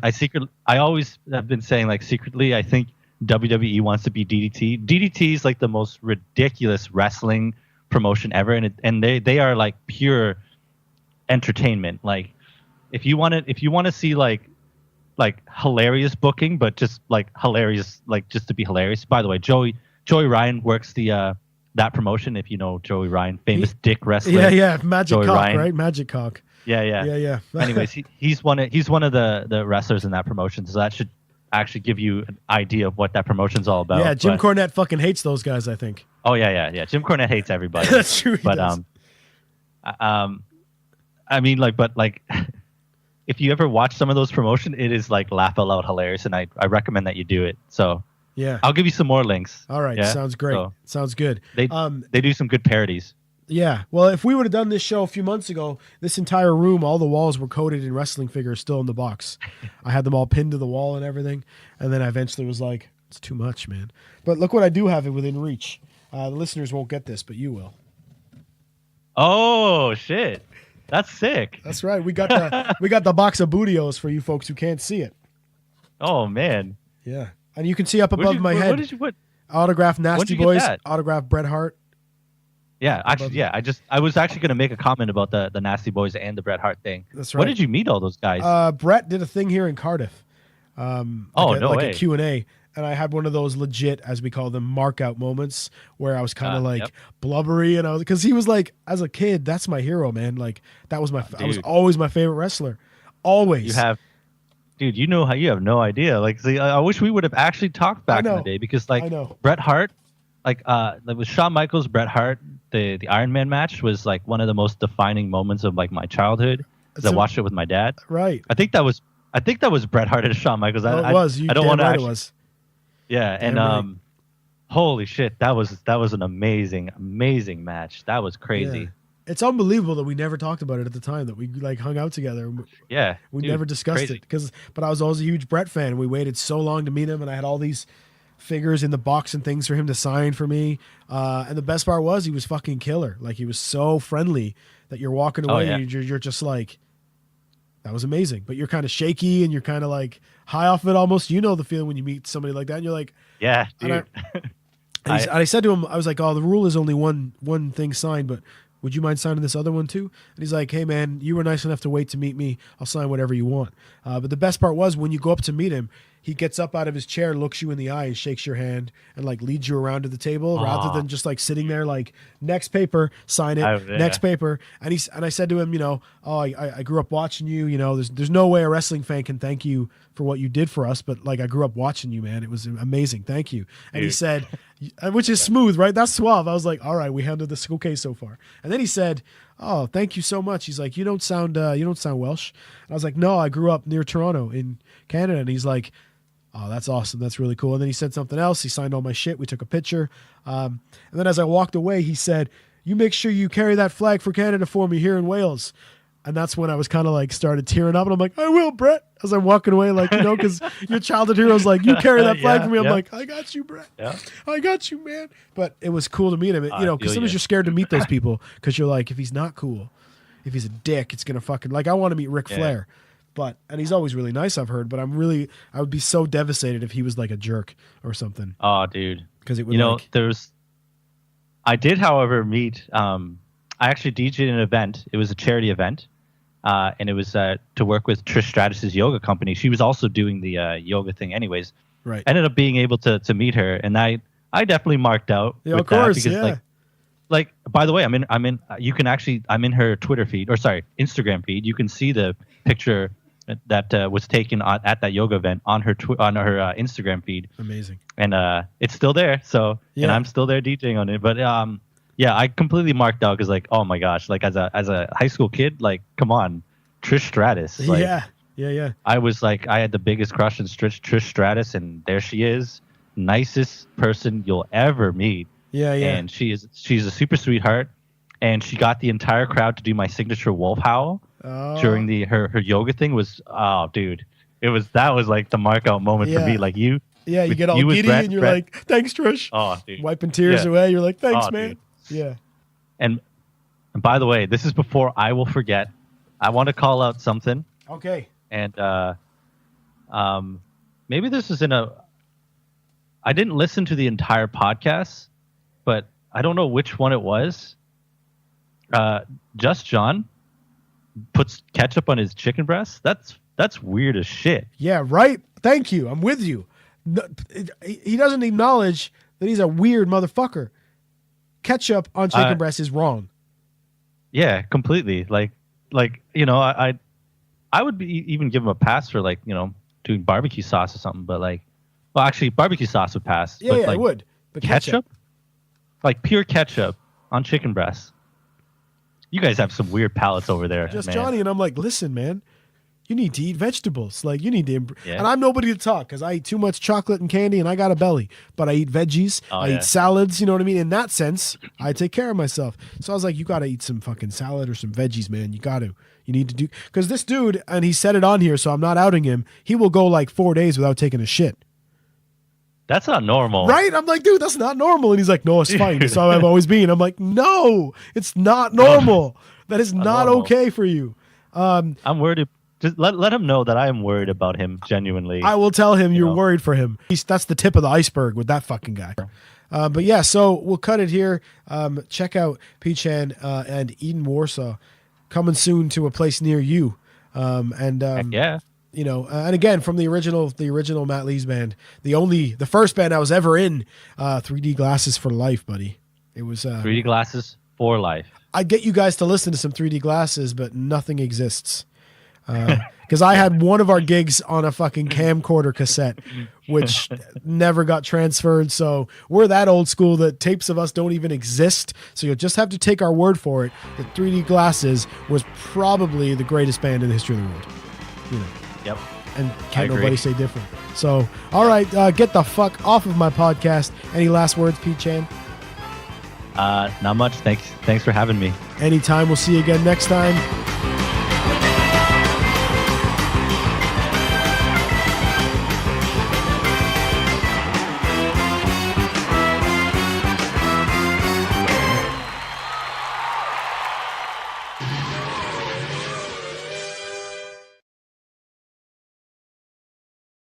I always have been saying like secretly, I think WWE wants to be DDT. DDT is like the most ridiculous wrestling promotion ever, and they are like pure entertainment. Like if you want to see like hilarious booking, but just like hilarious, like just to be hilarious. By the way, Joey Ryan works the that promotion. If you know Joey Ryan, famous dick wrestler. Yeah, Magic Joey Cock, Ryan. right? Magic Cock. Yeah. Yeah. Anyways, he's one of the wrestlers in that promotion, so that should actually give you an idea of what that promotion's all about. Yeah, Jim But- Cornette fucking hates those guys, I think. Oh yeah. Jim Cornette hates everybody. That's true. He But does. I mean, like, if you ever watch some of those promotion, it is like laugh out loud hilarious, and I recommend that you do it. So Yeah. I'll give you some more links. All right. Yeah? Sounds great. So Sounds good. they do some good parodies. Yeah. Well, if we would have done this show a few months ago, this entire room, all the walls were coated in wrestling figures still in the box. I had them all pinned to the wall and everything. And then I eventually was like, it's too much, man. But look what I do have it within reach. The listeners won't get this, but you will. Oh shit, that's sick. That's right. We got the box of Bootios for you folks who can't see it. Oh man. Yeah. And you can see up above my head. What? Autograph When'd Nasty you get Boys, that? autograph Bret Hart. Yeah, actually, yeah. I was actually gonna make a comment about the Nasty Boys and the Bret Hart thing. That's Where right. did you meet all those guys? Brett did a thing here in Cardiff. no way. A Q&A. And I had one of those legit, as we call them, mark out moments where I was kind of Yep. blubbery, and because he was like, as a kid, that's my hero, man. Like that was I was dude. always my favorite wrestler, always. You have, dude. You know how you have no idea. Like, see, I wish we would have actually talked back in know. the day because, I like, know. Bret Hart, like with Shawn Michaels, Bret Hart, the Iron Man match was like one of the most defining moments of like my childhood. because I watched it with my dad. Right. I think that was Bret Hart and Shawn Michaels. It was. I don't want to. Right, it was. Yeah, Damn and right. holy shit, that was an amazing match. That was crazy. Yeah. It's unbelievable that we never talked about it at the time, that we like hung out together. Yeah, We dude, never discussed crazy. it but I was always a huge Brett fan. We waited so long to meet him, and I had all these figures in the box and things for him to sign for me. And the best part was he was fucking killer. Like, he was so friendly that you're walking away and you're just like, that was amazing. But you're kind of shaky and you're kind of like high off it almost. You know the feeling when you meet somebody like that, and you're like, Yeah, dude. and I said to him, I was like, oh, the rule is only one thing signed, but would you mind signing this other one too? And he's like, hey man, you were nice enough to wait to meet me. I'll sign whatever you want. But the best part was when you go up to meet him, he gets up out of his chair, looks you in the eye, and shakes your hand, and like leads you around to the table rather than just like sitting there like, next paper, sign it, next paper. And I said to him, you know, oh, I grew up watching you. You know, there's no way a wrestling fan can thank you for what you did for us, but like, I grew up watching you, man. It was amazing. Thank you. And he said, which is smooth, right? That's suave. I was like, all right, we handled this okay so far. And then he said, oh, thank you so much. He's like, you don't sound Welsh. And I was like, no, I grew up near Toronto in Canada. And he's like, oh, that's awesome. That's really cool. And then he said something else. He signed all my shit. We took a picture. And then as I walked away, he said, you make sure you carry that flag for Canada for me here in Wales. And that's when I was kind of like started tearing up. And I'm like, I will, Brett. As I'm walking away, like, you know, because your childhood hero's like, you carry that flag for me. I'm like, I got you, Brett. Yeah. I got you, man. But it was cool to meet him. You know, because feel sometimes you. you're scared to meet those people because you're like, if he's not cool, if he's a dick, it's going to fucking, like, I want to meet Ric Flair. And he's always really nice, I've heard, but I would be so devastated if he was like a jerk or something. Oh, dude. Because it would, You know, I did, however, meet, I actually DJ'd an event. It was a charity event. And it was to work with Trish Stratus's yoga company. She was also doing the yoga thing anyways. Right. Ended up being able to meet her. And I definitely marked out. Yeah, with of course, that because, like, by the way, I'm in in her Twitter feed, or sorry, Instagram feed. You can see the picture that was taken at that yoga event on her Instagram feed. Amazing. And it's still there. So Yeah. and I'm still there DJing on it. But yeah, I completely marked out because, like, oh my gosh, like as a high school kid, like, come on, Trish Stratus. Like, yeah. I was like, I had the biggest crush on Trish Stratus, and there she is, nicest person you'll ever meet. Yeah. And she's a super sweetheart, and she got the entire crowd to do my signature wolf howl during her yoga thing. Dude, that was like the mark out moment for me. Like you. Yeah, you get all giddy and you're like, thanks, Trish. Oh, dude. Wiping tears away. You're like, thanks, man. Dude. Yeah. And by the way, this is before I will forget. I want to call out something. Okay. And maybe this is I didn't listen to the entire podcast, but I don't know which one it was. Just Jon puts ketchup on his chicken breast. That's weird as shit. Yeah, right? Thank you. I'm with you. No, he doesn't acknowledge that he's a weird motherfucker. Ketchup on chicken breast is wrong. Yeah, completely. Like you know, I would even give him a pass for, like, you know, doing barbecue sauce or something. But like, well, actually, barbecue sauce would pass. Yeah, but yeah, like, I would. But ketchup, like pure ketchup on chicken breast. You guys have some weird palates over there, Just man. Johnny, and I'm like, listen, man, you need to eat vegetables. Like, you need to, Yeah. and I'm nobody to talk because I eat too much chocolate and candy, and I got a belly. But I eat veggies, I eat salads. You know what I mean? In that sense, I take care of myself. So I was like, you got to eat some fucking salad or some veggies, man. You got to. You need to do, because this dude, and he said it on here, so I'm not outing him. He will go like 4 days without taking a shit. That's not normal, Right? I'm like, dude, that's not normal. And he's like, no, it's fine. That's how I've always been. I'm like, no, it's not normal. That is not normal. okay for you. I'm worried. Just let him know that I am worried about him genuinely. I will tell him you're know. worried for him. That's the tip of the iceberg with that fucking guy. But yeah, so we'll cut it here. Check out PChan and Eden Warsaw coming soon to a place near you. Yeah. You know, and again, from the original MattLees band, the first band I was ever in, 3D Glasses for Life, buddy. It was 3D glasses for life. I'd get you guys to listen to some 3D Glasses, but nothing exists. Because I had one of our gigs on a fucking camcorder cassette, which never got transferred. So we're that old school that tapes of us don't even exist. So you'll just have to take our word for it that 3D Glasses was probably the greatest band in the history of the world. You know. Yep. And I can't agree. nobody say different. So, all right, get the fuck off of my podcast. Any last words, PChan? Not much. Thanks for having me. Anytime. We'll see you again next time.